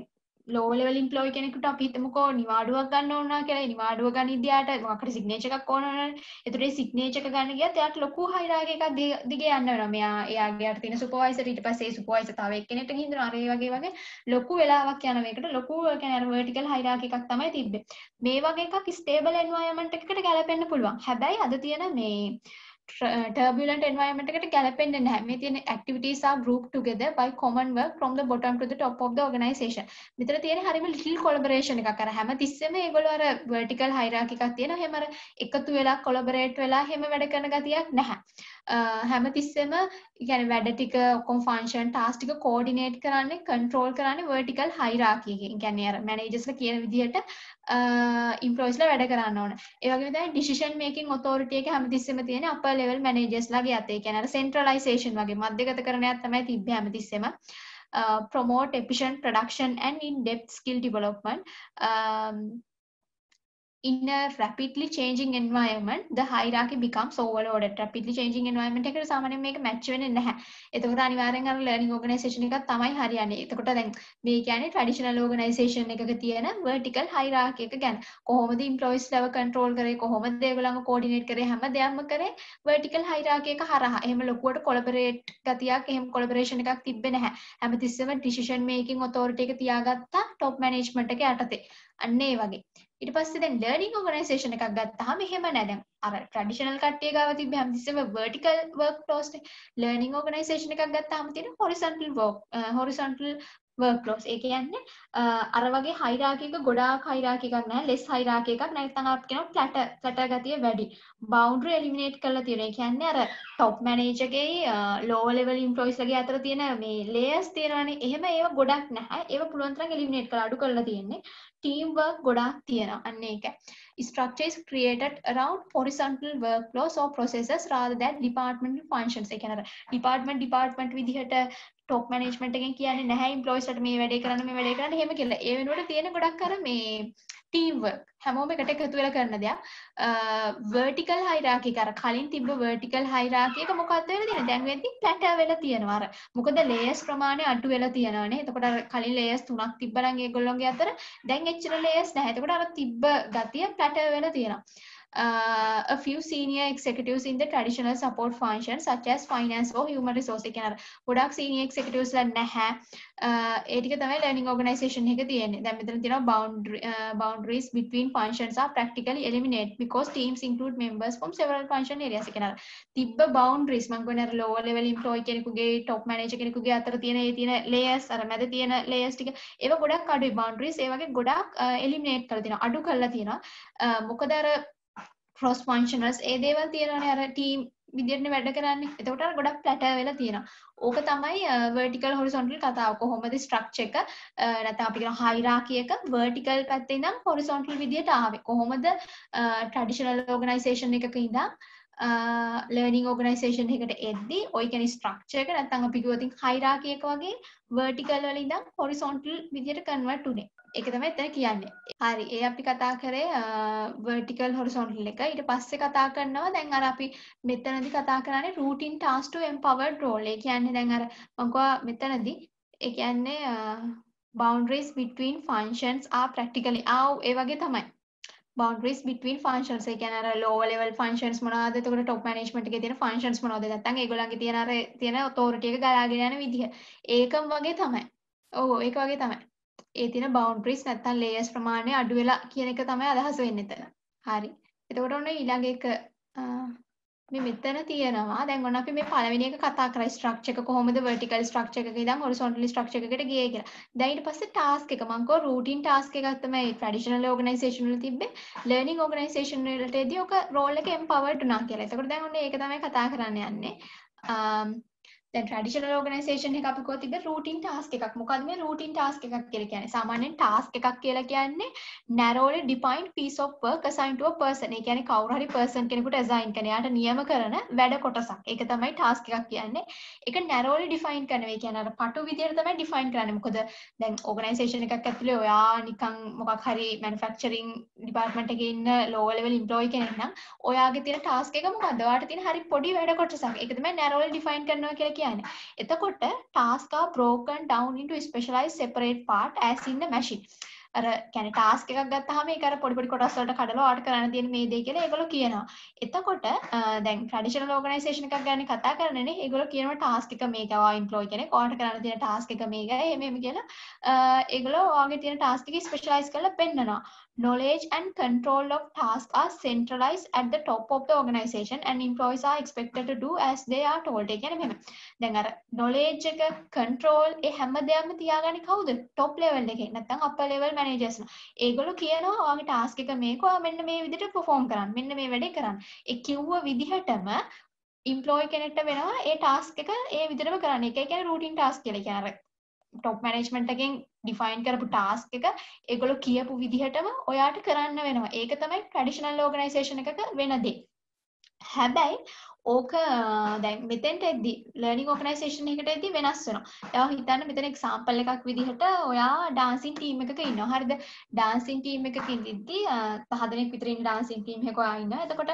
low level employee කෙනෙකුට අපි හිතමුකෝ නිවාඩුවක් ගන්න ඕන කියලා. ඒ නිවාඩුව ගනිද්දී යාට මොකක්ද signature එකක් ඕන වෙනවනේ. ඒතකොට ඒ signature එක ගන්න ගියත් එයාට ලොකු hierarchy එකක් දිගේ යන්න වෙනවා. එයාගේ යට තියෙන supervisor ඊට පස්සේ ඒ supervisor තව එක්කෙනෙක්ට ගිහින්දනවා. අර ඒ වගේ ලොකු වෙලාවක් යන මේකට ලොකු කියන්නේ අර vertical hierarchy එකක් තමයි තිබ්බේ. මේ වගේ එකක් stable environment එකකට ගැලපෙන්න පුළුවන්. හැබැයි අද තියෙන මේ turbulent environment එකට ගැලපෙන්නේ නැහැ. මේ තියෙන activities are grouped together by common work from the bottom to the top of the organization. මෙතන තියෙන හරියම little collaboration එකක්. අර හැම තිස්සෙම ඒගොල්ලෝ අර vertical hierarchy එකක් තියෙනවා. එහෙම අර එකතු වෙලා collaborate වෙලා එහෙම වැඩ කරන ගතියක් නැහැ. හැම තිස්සෙම කියන්නේ වැඩ ටික ඔක්කොම function task ටික coordinate කරන්නේ control කරන්නේ vertical hierarchy එකකින්. කියන්නේ අර managers කියන විදිහට employeesලා වැඩ කරන්න ඕන. ඒ වගේම තමයි decision making authority එක හැමතිස්සෙම තියෙන upper level managers ලාගේ අතේ. ඒ කියන්නේ අර centralization වගේ මධ්‍යගත කරණයක් තමයි තිබ්බේ හැමතිස්සෙම. Promote efficient production and in-depth skill development. In a rapidly changing environment, the hierarchy becomes overloaded. Rapidly changing environment එකට සාමාන්‍යයෙන් මේක match වෙන්නේ නැහැ. එතකොට අනිවාර්යෙන් අර learning organization එකක් තමයි හරියන්නේ. එතකොට දැන් මේ කියන්නේ traditional organization එකක තියෙන vertical hierarchy එක ගැන. කොහොමද employees level control කරේ, කොහොමද ඒගොල්ලන්ව coordinate කරේ, හැම දෙයක්ම කරේ vertical hierarchy එක හරහා. එහෙම ලොකුවට collaborate ගතියක්, එහෙම collaboration එකක් තිබ්බේ නැහැ. හැමතිස්සෙම decision making authority එක තියාගත්තා top management එක යටතේ. අන්න ඒ වගේ. ඊට පස්සේ දැන් learning organization එකක් ගත්තාම එහෙම නෑ. දැන් අර traditional කට්ටිය ගාව තිබ්බ හැමතිස්සෙම vertical work flows නේ. learning organization එකක් ගත්තාම තියෙන horizontal work flows. ඒ කියන්නේ අර වගේ hierarchy එක ගොඩාක් hierarchy එකක් නෑ. less hierarchy එකක්. නැත්නම් අපි කියනවා flatter ගතිය වැඩි. boundary eliminate කරලා තියෙනවා. ඒ කියන්නේ අර top manager ගේ lower level employees ලගේ අතර තියෙන මේ layers තියෙනවානේ. එහෙම ඒවා ගොඩක් නැහැ. ඒවා පුළුවන් තරම් eliminate කරලා අඩු කරලා තියෙන්නේ. teamwork ගොඩාක් තියෙනවා. අන්න ඒක. Structure is created around horizontal workflows or processes rather than departmental functions. ඒ කියන්නේ department විදිහට top management එකෙන් කියන්නේ නැහැ employees ලාට මේ වැඩේ කරන්න එහෙම කියලා. ඒ වෙනුවට තියෙන ගොඩක් අර මේ teamwork හැමෝම එකට එකතු වෙලා කරන දෙයක්. vertical hierarchy එක අර කලින් තිබ්බ vertical hierarchy එක මොකක්ද වෙලා තියෙන්නේ? දැන් වෙද්දි plateau වෙලා තියෙනවා. අර මොකද layers ප්‍රමාණය අඩු වෙලා තියෙනවානේ. එතකොට අර කලින් layers 3ක් තිබ්බනම් ඒගොල්ලෝගේ අතර දැන් එච්චර layers නැහැ. එතකොට අර තිබ්බ ගතිය plateau වෙලා තියෙනවා. A few senior executives in the traditional support functions such as finance or human resource එක කියන ගොඩක් senior executives ලා නැහැ. ඒ ටික තමයි learning organization එක තියෙන්නේ. දැන් මෙතන තියෙනවා boundaries between functions are practically eliminated because teams include members from several function areas. ඒ කියන තිබ්බ boundaries මම කියන්නේ අර lower level employee කෙනෙකුගේ top manager කෙනෙකුගේ අතර තියෙන layers අර මැද තියෙන layers ටික ඒවා ගොඩක් අඩුයි. boundaries ඒ වගේ ගොඩක් eliminate කරලා තියෙනවා. අඩු කරලා තියෙනවා. මොකද අර cross functionals ඒ දේවල් තියෙනවානේ අර team විදියට වැඩ කරන්නේ. එතකොට අර ගොඩක් plateau වෙලා තියෙනවා. ඕක තමයි vertical horizontal කතාව. කොහොමද structure එක නැත්නම් අපි කියන hierarchy එක vertical පැත්තේ ඉඳන් horizontal විදියට ආවේ. කොහොමද traditional organization එකක ඉඳන් learning organization එකකට එද්දී ඔය කියන්නේ structure එක නැත්නම් අපි කිව්වොත් hierarchy එක වගේ vertical වල ඉඳන් horizontal විදියට convert උනේ. ඒක තමයි එතන කියන්නේ. හරි ඒ අපි කතා කරේ vertical horizontal එක. ඊට පස්සේ කතා කරනවා දැන් අර අපි මෙතනදී කතා කරන්නේ routine task to empowered role. ඒ කියන්නේ දැන් අර මම කිව්වා මෙතනදී ඒ කියන්නේ boundaries between functions are practically ඒ වගේ තමයි. boundaries between functions. ඒ කියන්නේ අර lower level functions මොනවාද? එතකොට top management එකේ තියෙන functions මොනවද? නැත්නම් ඒගොල්ලන්ගේ තියෙන අර තියෙන authority එක ගලාගෙන යන විදිහ. ඒකම වගේ තමයි. ඔව් ඒක වගේ තමයි. ඒ තියෙන boundaries නැත්නම් layers ප්‍රමාණය අඩු වෙලා කියන එක තමයි අදහස වෙන්නේ එතන. හරි. එතකොට ඔන්න ඊළඟ එක මේ මෙතන තියෙනවා දැන් ඔන්න අපි මේ පළවෙනි එක කතා කරා ස්ට්‍රක්චර් එක කොහොමද vertical structure එකක ඉඳන් horizontal structure එකකට ගියේ කියලා. දැන් ඊට පස්සේ task එක මම කෝ routine task එකක් තමයි traditional organization වල තිබ්බේ. learning organization වලටදී ඔක role එක empowered වුණා කියලා. එතකොට දැන් ඔන්න ඒක තමයි කතා කරන්න යන්නේ. දැන් traditional organization එක අපි කොහොමද තිබ්බේ routine task එකක්. මොකද්ද මේ routine task එකක් කියලා කියන්නේ? සාමාන්‍යයෙන් task එකක් කියලා කියන්නේ narrowly defined piece of work assigned to a person. ඒ කියන්නේ කවුරු හරි person කෙනෙකුට assign කරන, යාට නියම කරන වැඩ කොටසක්. ඒක තමයි task එකක් කියන්නේ. ඒක narrowly define කරනවා. ඒ කියන්නේ අර පටු විදියට තමයි define කරන්නේ. මොකද දැන් organisation එකක් ඇතුලේ ඔයා නිකන් මොකක් හරි manufacturing department එකේ ඉන්න lower level employee කෙනෙක් නම් ඔයාගේ තියෙන task එක මොකද්ද? ඔයාට තියෙන හරි පොඩි වැඩ කොටසක්. ඒක තමයි narrowly define කරනවා කියලා කියන්නේ. එතකොට task are broken down into specialized separate part as in the machine. අර කියන්නේ task එකක් ගත්තාම ඒක අර පොඩි පොඩි කොටස් වලට කඩලා ඔයාලට කරන්න තියෙන මේ දේ කියලා ඒගොල්ලෝ කියනවා. එතකොට දැන් traditional organization එකක් ගැන කතා කරනනේ ඒගොල්ලෝ කියනවා task එක මේක ඔයා employee කෙනෙක් ඔයාලට කරන්න තියෙන task එක මේකයි එහෙම කියලා ඒගොල්ලෝ ඔයාගේ තියෙන task එක specialize කරලා පෙන්නනවා. Knowledge and control of tasks are centralized at the top of the organization and employees are expected to do as they are told. ඒ කියන්නේ මෙහෙම. දැන් අර knowledge එක control ඒ හැම දෙයක්ම තියාගන්නේ කවුද? top level එකේ. නැත්නම් upper level managers ලා. ඒගොල්ලෝ කියනවා ඔයාගේ task එක මේක ඔයා මෙන්න මේ විදිහට perform කරන්න. මෙන්න මේ වැඩේ කරන්න. ඒ කිව්ව විදිහටම employee කෙනෙක්ට වෙනවා ඒ task එක ඒ විදිහටම කරන්න. ඒක කියන්නේ routine task කියලා. ඒ කියන්නේ top management එකෙන් define කරපු task එක ඒගොල්ලෝ කියපු විදිහටම ඔයාට කරන්න වෙනවා. ඒක තමයි traditional organization එකක වෙන දේ. හැබැයි ඕක දැන් මෙතෙන්ට එද්දි learning organization එකකට එද්දි වෙනස් වෙනවා. දැන් හිතන්න මෙතන example එකක් විදිහට ඔයා dancing team එකක ඉන්නවා. හරිද? dancing team එකක ඉඳිද්දි 5 දෙනෙක් විතර ඉන්න dancing team එකක ඔයා ඉන්නවා. එතකොට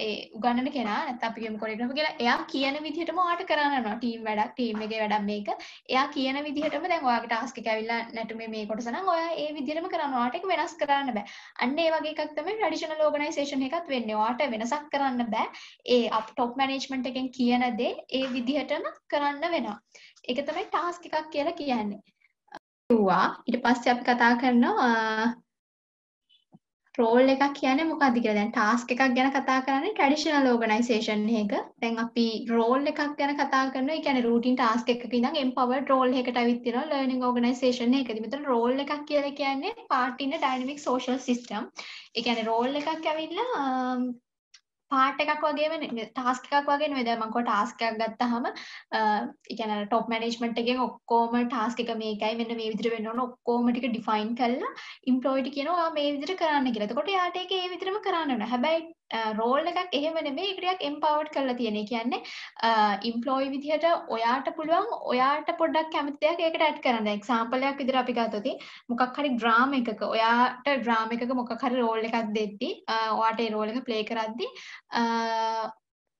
ඒ උගන්නන කෙනා නැත්නම් අපි කියමු කොරියෝග්‍රාෆර් කියලා එයා කියන විදිහටම ඔයාට කරන්න වෙනවා. team වැඩක්, team එකේ වැඩක් මේක. එයා කියන විදිහටම දැන් ඔයාගේ task එක ඇවිල්ලා නැටුමේ මේ කොටස නම් ඔයා ඒ විදිහටම කරන්න. ඔයාට ඒක වෙනස් කරන්න බෑ. අන්න ඒ වගේ එකක් තමයි traditional organization එකත් වෙන්නේ. ඔයාට වෙනසක් කරන්න බෑ. ඒ top management එකෙන් කියන දේ ඒ විදිහටම කරන්න වෙනවා. ඒක තමයි task එකක් කියලා කියන්නේ. ඊට පස්සේ අපි කතා කරනවා role එකක් කියන්නේ මොකක්ද කියලා. දැන් task එකක් ගැන කතා කරන්නේ traditional organization එක. දැන් අපි role එකක් ගැන කතා කරනවා. ඒ කියන්නේ routine task එකක ඉඳන් empowered role එකකට අවිත් වෙනවා learning organization එකකදී. මෙතන role එකක් කියලා කියන්නේ part in a dynamic social system. ඒ කියන්නේ role එකක් ඇවිල්ලා part එකක් වගේම task එකක් වගේ නෙවෙයි. දැන් මම කෝ task එකක් ගත්තාම ඒ කියන්නේ top management එකෙන් ඔක්කොම task එක මේකයි මෙන්න මේ විදිහට වෙන්න ඕන ඔක්කොම ටික define කරලා employee කියනවා ඔයා මේ විදිහට කරන්න කියලා. එතකොට එයාට ඒක ඒ විදිහටම කරන්න ඕන. හැබැයි role එකක් එහෙම නෙමෙයි. ඒක ටිකක් empowered කරලා තියෙන. ඒ කියන්නේ employee විදිහට ඔයාට පුළුවන් ඔයාට පොඩ්ඩක් කැමති දෙයක් ඒකට add කරන්න. දැන් example එකක් විදිහට අපි ගත්තොත් මොකක් හරි drama එකක ඔයාට drama එකක මොකක් හරි role එකක් දෙද්දි ඔයාට ඒ role එක play කරද්දි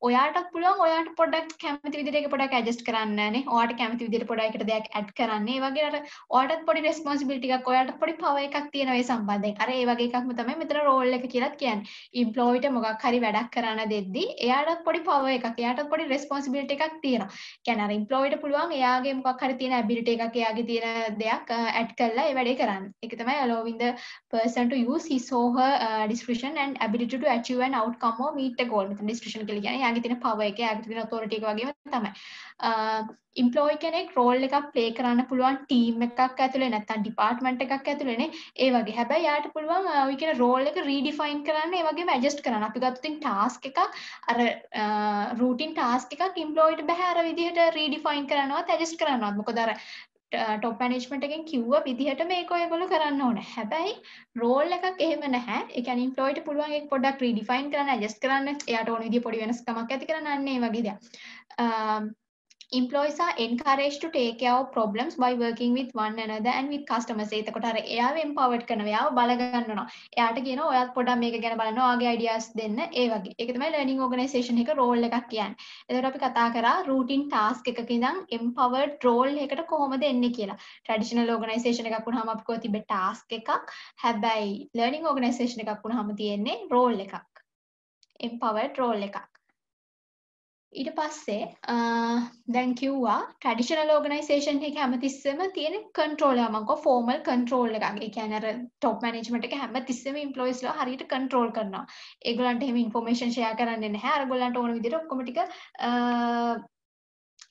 ඔයාටත් පුළුවන් ඔයාට පොඩ්ඩක් කැමති විදිහට ඒක පොඩ්ඩක් ඇඩ්ජස්ට් කරන්න නේ. ඔයාට කැමති විදිහට පොඩ්ඩක් එකට දෙයක් ඇඩ් කරන්න. ඒ වගේ අර ඔයාටත් පොඩි රෙස්පොන්සිබිලිටි එකක් ඔයාටත් පොඩි පවර් එකක් තියෙනවා ඒ සම්බන්ධයෙන්. අර ඒ වගේ එකක්ම තමයි මෙතන රෝල් එක කියලාත් කියන්නේ. ඉම්ප්ලොයිට මොකක් හරි වැඩක් කරන්න දෙද්දි එයාටත් පොඩි පවර් එකක්, එයාටත් පොඩි රෙස්පොන්සිබිලිටි එකක් තියෙනවා. කියන්නේ අර ඉම්ප්ලොයිට පුළුවන් එයාගේ මොකක් හරි තියෙන ඇබිලිටි එකක්, එයාගේ තියෙන දෙයක් ඇඩ් කරලා ඒ වැඩේ කරන්න. ඒක තමයි allowing the person to use his or her discretion and ability to achieve an outcome or meet a goal. මෙතන discretion කියලා කියන්නේ එයාගේ තියෙන power එක, එයාගේ තියෙන authority එක වගේම තමයි. employee කෙනෙක් role එකක් play කරන්න පුළුවන් team එකක් ඇතුලේ නැත්නම් department එකක් ඇතුලේනේ. ඒ වගේ. හැබැයි යාට පුළුවන් ඔය කියන role එක redefine කරන්න, ඒ වගේම adjust කරන්න. අපි ගත්තොත් task එකක් අර routine task එකක් employeeට බෑ අර විදිහට redefine කරනවත් adjust කරනවත්. මොකද අර top management එකෙන් කිව්ව විදිහට මේක ඔයගොල්ලෝ කරන්න ඕනේ. හැබැයි role එකක් එහෙම නැහැ. ඒ කියන්නේ employeeට පුළුවන් ඒක පොඩ්ඩක් redefine කරන්න, adjust කරන්න, එයාට ඕන විදිහ පොඩි වෙනස්කමක් ඇති කරන්න අන්න ඒ වගේ දෙයක්. employees are encouraged to take care of problems by working with one another and with customers. එතකොට අර එයාව empowered කරනවා. එයාව බල ගන්නවා. එයාට කියනවා ඔයාත් පොඩ්ඩක් මේක ගැන බලන්න ඔයාගේ ideas දෙන්න ඒ වගේ. ඒක තමයි learning organization එක role එකක් කියන්නේ. එතකොට අපි කතා කරා routine task එකක ඉඳන් empowered role එකට කොහොමද එන්නේ කියලා. traditional organization එකක් වුණාම අපි කොහොමද තිබ්බේ task එකක්. හැබැයි learning organization එකක් වුණාම තියෙන්නේ role එකක්. empowered role එකක්. ඊට පස්සේ දැන් කිව්වා ට්‍රැඩිෂනල් ඕගනයිසේෂන් එකේ හැමතිස්සෙම තියෙන කන්ට්‍රෝල් එක මං ෆෝමල් කන්ට්‍රෝල් එකක්. ඒ කියන්නේ අර টොප් මැනේජ්මන්ට් එක හැමතිස්සෙම එම්ප්ලොයිස්ලා හරියට කන්ට්‍රෝල් කරනවා. ඒගොල්ලන්ට එහෙම ඉන්ෆෝමේෂන් ෂෙයා කරන්නේ නැහැ. අරගොල්ලන්ට ඕන විදිහට ඔක්කොම ටික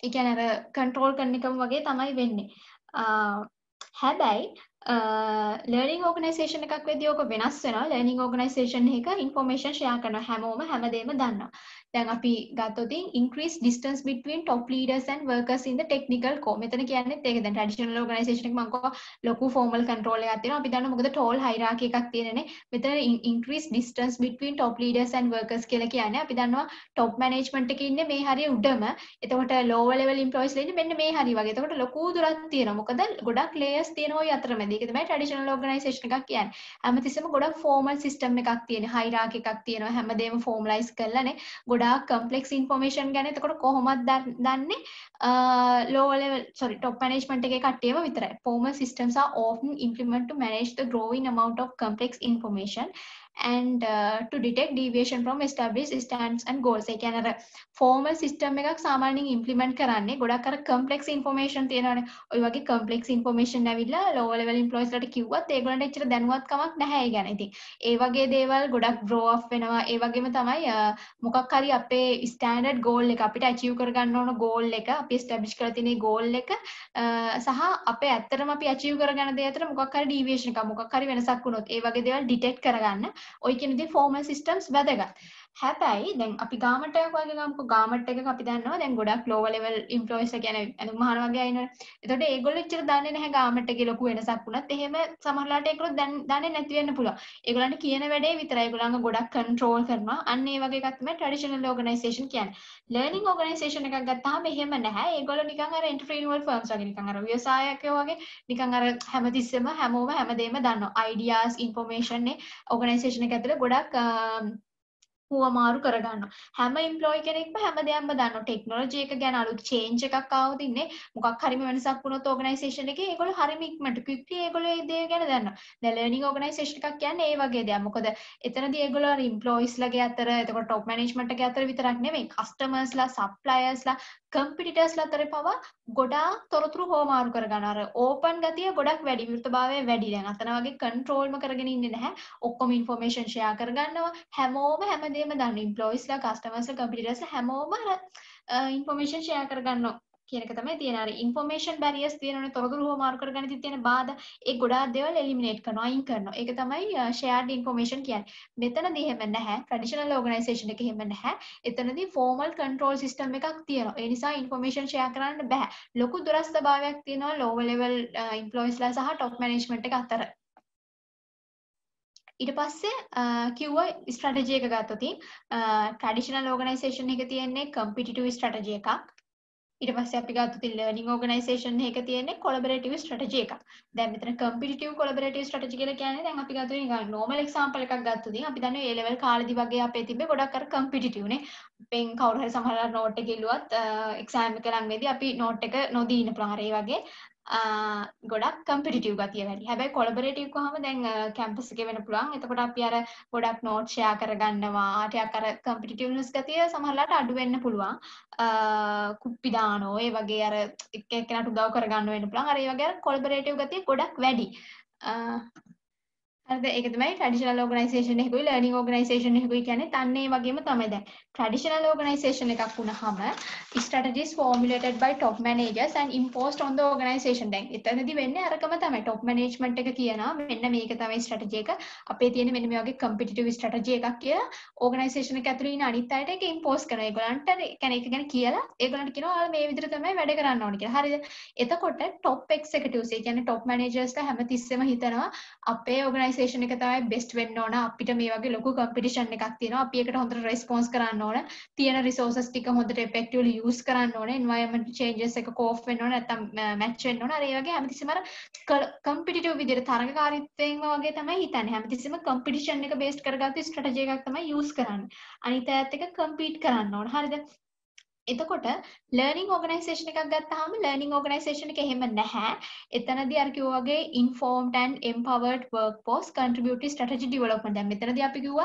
ඒ කියන්නේ අර කන්ට්‍රෝල් කරන එකම වගේ තමයි වෙන්නේ. හැබැයි ලර්නින් ඕගනයිසේෂන් එකක් වෙද්දී ඔක වෙනස් වෙනවා. ලර්නින් ඕගනයිසේෂන් එක ඉන්ෆෝමේෂන් ෂෙයා කරනවා. හැමෝම හැමදේම දන්නවා. දැන් අපි ගත්තොත් increase distance between top leaders and workers in the technical core. මෙතන කියන්නේත් ඒක. දැන් traditional organization එක මම කිව්වා ලොකු formal control එකක් තියෙනවා. අපි දන්නවා මොකද tall hierarchy එකක් තියෙනනේ. මෙතන increase distance between top leaders and workers කියලා කියන්නේ අපි දන්නවා top management එකේ ඉන්නේ මේ හරිය උඩම. එතකොට lower level employees ලා ඉන්නේ මෙන්න මේ හරිය වගේ. එතකොට ලොකු දුරක් තියෙනවා. මොකද ගොඩක් layers තියෙනවා ওই අතරමැද. ඒක තමයි traditional organization එකක් කියන්නේ. හැමතිස්සෙම ගොඩක් formal system එකක් තියෙන. hierarchy එකක් තියෙනවා. හැමදේම formalize කරලානේ. ගොඩක් complex information ගැන එතකොට කොහොමද දන්නේ lower level top management එකේ කට්ටියම විතරයි. Formal systems are often implemented to manage the growing amount of complex information and to detect deviation from established standards and goals. ඒ කියන්නේ අර formal system එකක් සාමාන්‍යයෙන් implement කරන්නේ ගොඩක් අර complex information තියෙනවානේ. ඔය වගේ complex information ඇවිල්ලා lower level employees ලාට කිව්වත් ඒගොල්ලන්ට එච්චර දැනුවත්කමක් නැහැ ඒ ගැන. ඉතින් ඒ වගේ දේවල් ගොඩක් grow up වෙනවා. ඒ වගේම තමයි මොකක් හරි අපේ standard goal එක අපිට achieve කරගන්න ඕන goal එක අපි establish කරලා තියෙන goal එක සහ අපේ ඇත්තටම අපි achieve කරගන්න දේ අතර මොකක් හරි deviation එකක් මොකක් හරි වෙනසක් වුණොත් ඒ වගේ දේවල් detect කරගන්න ඔය කියන විදිහේ formal systems වැදගත්. හැබැයි දැන් අපි ගාමට් එකක් වගේ ගමුකෝ. ගාමට් එකක අපි දන්නවා දැන් ගොඩක් lower level employees කියන්නේ අනුන් මහාන වගේ අය ඉන්නවනේ. එතකොට ඒගොල්ලෝ එච්චර දන්නේ නැහැ ගාමට් එකේ ලොකු වෙනසක් වුණත් එහෙම සමහරලාට ඒගොල්ලෝ දන්නේ නැති වෙන්න පුළුවන්. ඒගොල්ලන්ට කියන වැඩේ විතරයි. ඒගොල්ලන්ව ගොඩක් control කරනවා. අන්න ඒ වගේ එකක් තමයි traditional organization කියන්නේ. learning organization එකක් ගත්තාම එහෙම නැහැ. ඒගොල්ලෝ නිකන් අර entrepreneurial firms වගේ නිකන් අර ව්‍යවසායකයෝ වගේ නිකන් අර හැමතිස්සෙම හැමෝම හැමදේම දන්නවා. ideas information නේ organization එක ඇතුලේ ගොඩක් හුවමාරු කරගන්නවා. හැම එම්ප්ලොයි කෙනෙක්ම හැම දෙයක්ම දන්නවා. ටෙක්නොලොජි එක ගැන අලුත් චේන්ජ් එකක් ආවොත් ඉන්නේ මොකක් හරිම වෙනසක් වුණොත් ඕගනයිසේෂන් එකේ ඒගොල්ලෝ හරිම ඉක්මනට ක්වික්ලි ඒගොල්ලෝ ඒ දේ ගැන දන්නවා. දැන් ලර්නින් ඕගනයිසේෂන් එකක් කියන්නේ ඒ වගේ දෙයක්. මොකද එතනදී ඒගොල්ලෝ අර එම්ප්ලොයිස්ලාගේ අතර එතකොට টপ මැනේජ්මන්ට් එකේ අතර විතරක් නෙමෙයි කස්ටමර්ස්ලා, සප්ලයර්ස්ලා, කම්පිටිටර්ස්ලා අතර පවා ගොඩාක් තොරතුරු හොමාරු කරගන්නවා. අර ඕපන් ගතිය ගොඩක් වැඩි, විවෘතභාවය වැඩි. දැන් අතන වගේ කන්ට්‍රෝල්ම කරගෙන ඉන්නේ නැහැ. ඔක්කොම ඉන්ෆෝමේෂන් ෂෙයා කරගන්නවා. හැමෝම හැමදේම දන්න එම්ප්ලොයිස්ලා, කස්ටමර්ස්ලා, කම්පිටිටර්ස්ලා හැමෝම අර ඉන්ෆෝමේෂන් ෂෙයා කරගන්නවා කියන එක තමයි තියෙන. අර ඉන්ෆෝමේෂන් බැරියර්ස් තියෙනවනේ, තොරතුරු හොමාරු කරගන්න තියෙන බාධා. ඒ ගොඩාක් දේවල් එලිමිනේට් කරනවා, අයින් කරනවා. ඒක තමයි ෂෙයාර්ඩ් ඉන්ෆෝමේෂන් කියන්නේ. මෙතනදී එහෙම නැහැ. ට්‍රැඩිෂනල් ඕගනයිසේෂන් එකේ එහෙම නැහැ. එතනදී ෆෝමල් කන්ට්‍රෝල් සිස්ටම් එකක් තියෙනවා. ඒ නිසා ඉන්ෆෝමේෂන් ෂෙයා කරන්න බෑ. ලොකු දුරස්ථභාවයක් තියෙනවා lower level employeesලා සහ top management එක අතර. ඊට පස්සේ කිව්වා ස්ට්‍රැටජි එක ගත්තොත් ට්‍රැඩිෂනල් ඕගනයිසේෂන් එකේ තියෙන්නේ කම්පිටිටිව් ස්ට්‍රැටජි එකක්. ඊට පස්සේ අපි ගත්තොත් ලර්නින් ඕගනයිසේෂන් එකේ තියෙන්නේ කොලැබොරේටිව් ස්ට්‍රැටජි එකක්. දැන් මෙතන කම්පිටිටිව් කොලැබොරේටිව් ස්ට්‍රැටජි කියලා කියන්නේ දැන් අපි ගත්තොත් නිකන් නෝමල් එක්සැම්පල් එකක් ගත්තොත් අපි දන්නවා A level කාලේදී වගේ අපේ තිබ්බේ ගොඩක් අර කම්පිටිටිව් නේ. අපෙන් කවුරු හරි සමහරවල් නෝට් එක ඉල්ලුවත් එක්සෑම් එක ලඟ වෙදී අපි නෝට් එක නොදී ඉන්න පුළුවන්. ඒ වගේ ගොඩක් කම්පිටිටිව් ගතිය වැඩි. හැබැයි කොලැබොරේටිව් කොහම දැන් කැම්පස් එකේ වෙන්න පුළුවන්. එතකොට අපි අර ගොඩක් නෝට් ෂෙයා කරගන්නවා. ටිකක් අර කම්පිටිටිව්නස් ගතිය සමහරලාට අඩු වෙන්න පුළුවන්. කුප්පි දානෝ ඒ වගේ අර එක එක්කෙනාට උදව් කරගන්න වෙන්න පුළුවන්. අර ඒ වගේ අර කොලැබොරේටිව් ගතිය ගොඩක් වැඩි. හරිද? ඒක තමයි ට්‍රැඩිෂනල් ඕගනයිසේෂන් එකකුයි ලර්නින් ඕගනයිසේෂන් එකකුයි කියන්නේ තන්නේ වගේම තමයි. දැන් ට්‍රැඩිෂනල් ඕගනයිසේෂන් එකක් වුණාම strategies formulated by top managers and imposed on the organization. දැන් එතනදී වෙන්නේ අරකම තමයි. top management එක කියනවා මෙන්න මේක තමයි strategy එක. අපේ තියෙන මෙන්න මේ වගේ competitive strategy එකක් කියලා ඕගනයිසේෂන් එක ඇතුළේ ඉන්න අනිත් අයට ඒක impose කරනවා. ඒගොල්ලන්ට කියන්නේ ඒක ගැන කියලා ඒගොල්ලන්ට කියනවා ඔයාලා මේ විදිහට තමයි වැඩ කරන්න ඕනේ කියලා. හරිද? එතකොට top executives ඒ කියන්නේ top managers ලා හැමතිස්සෙම හිතනවා අපේ organization ඕගනයිසේෂන් එක තමයි බෙස්ට් වෙන්න ඕන. අපිට මේ වගේ ලොකු කම්පිටිෂන් එකක් තියෙනවා. අපි ඒකට හොඳට රෙස්පොන්ස් කරන්න ඕන. තියෙන රිසෝසස් ටික හොඳට ඉෆෙක්ටිව්ලි යූස් කරන්න ඕන. එන්වයරන්මන්ට් චේන්ජස් එක කෝප් වෙන්න ඕන. නැත්නම් මැච් වෙන්න ඕන. අර ඒ වගේ හැමතිස්සෙම අර කම්පිටිටිව් විදිහට තරඟකාරීත්වයෙන් වගේ තමයි හිතන්නේ. හැමතිස්සෙම කම්පිටිෂන් එක බේස්ඩ් කරගත්තු ස්ට්‍රැටජි එකක් තමයි යූස් කරන්නේ. අනිත් අයත් එක්ක කම්පීට් කරන්න ඕන. හරිද? එතකොට ලර්නින් ඕගනයිසේෂන් එකක් ගත්තාම ලර්නින් ඕගනයිසේෂන් එක එහෙම නැහැ. එතනදී අර කිව්වා වගේ informed and empowered workforce contributive strategy development. දැන් මෙතනදී අපි කිව්වා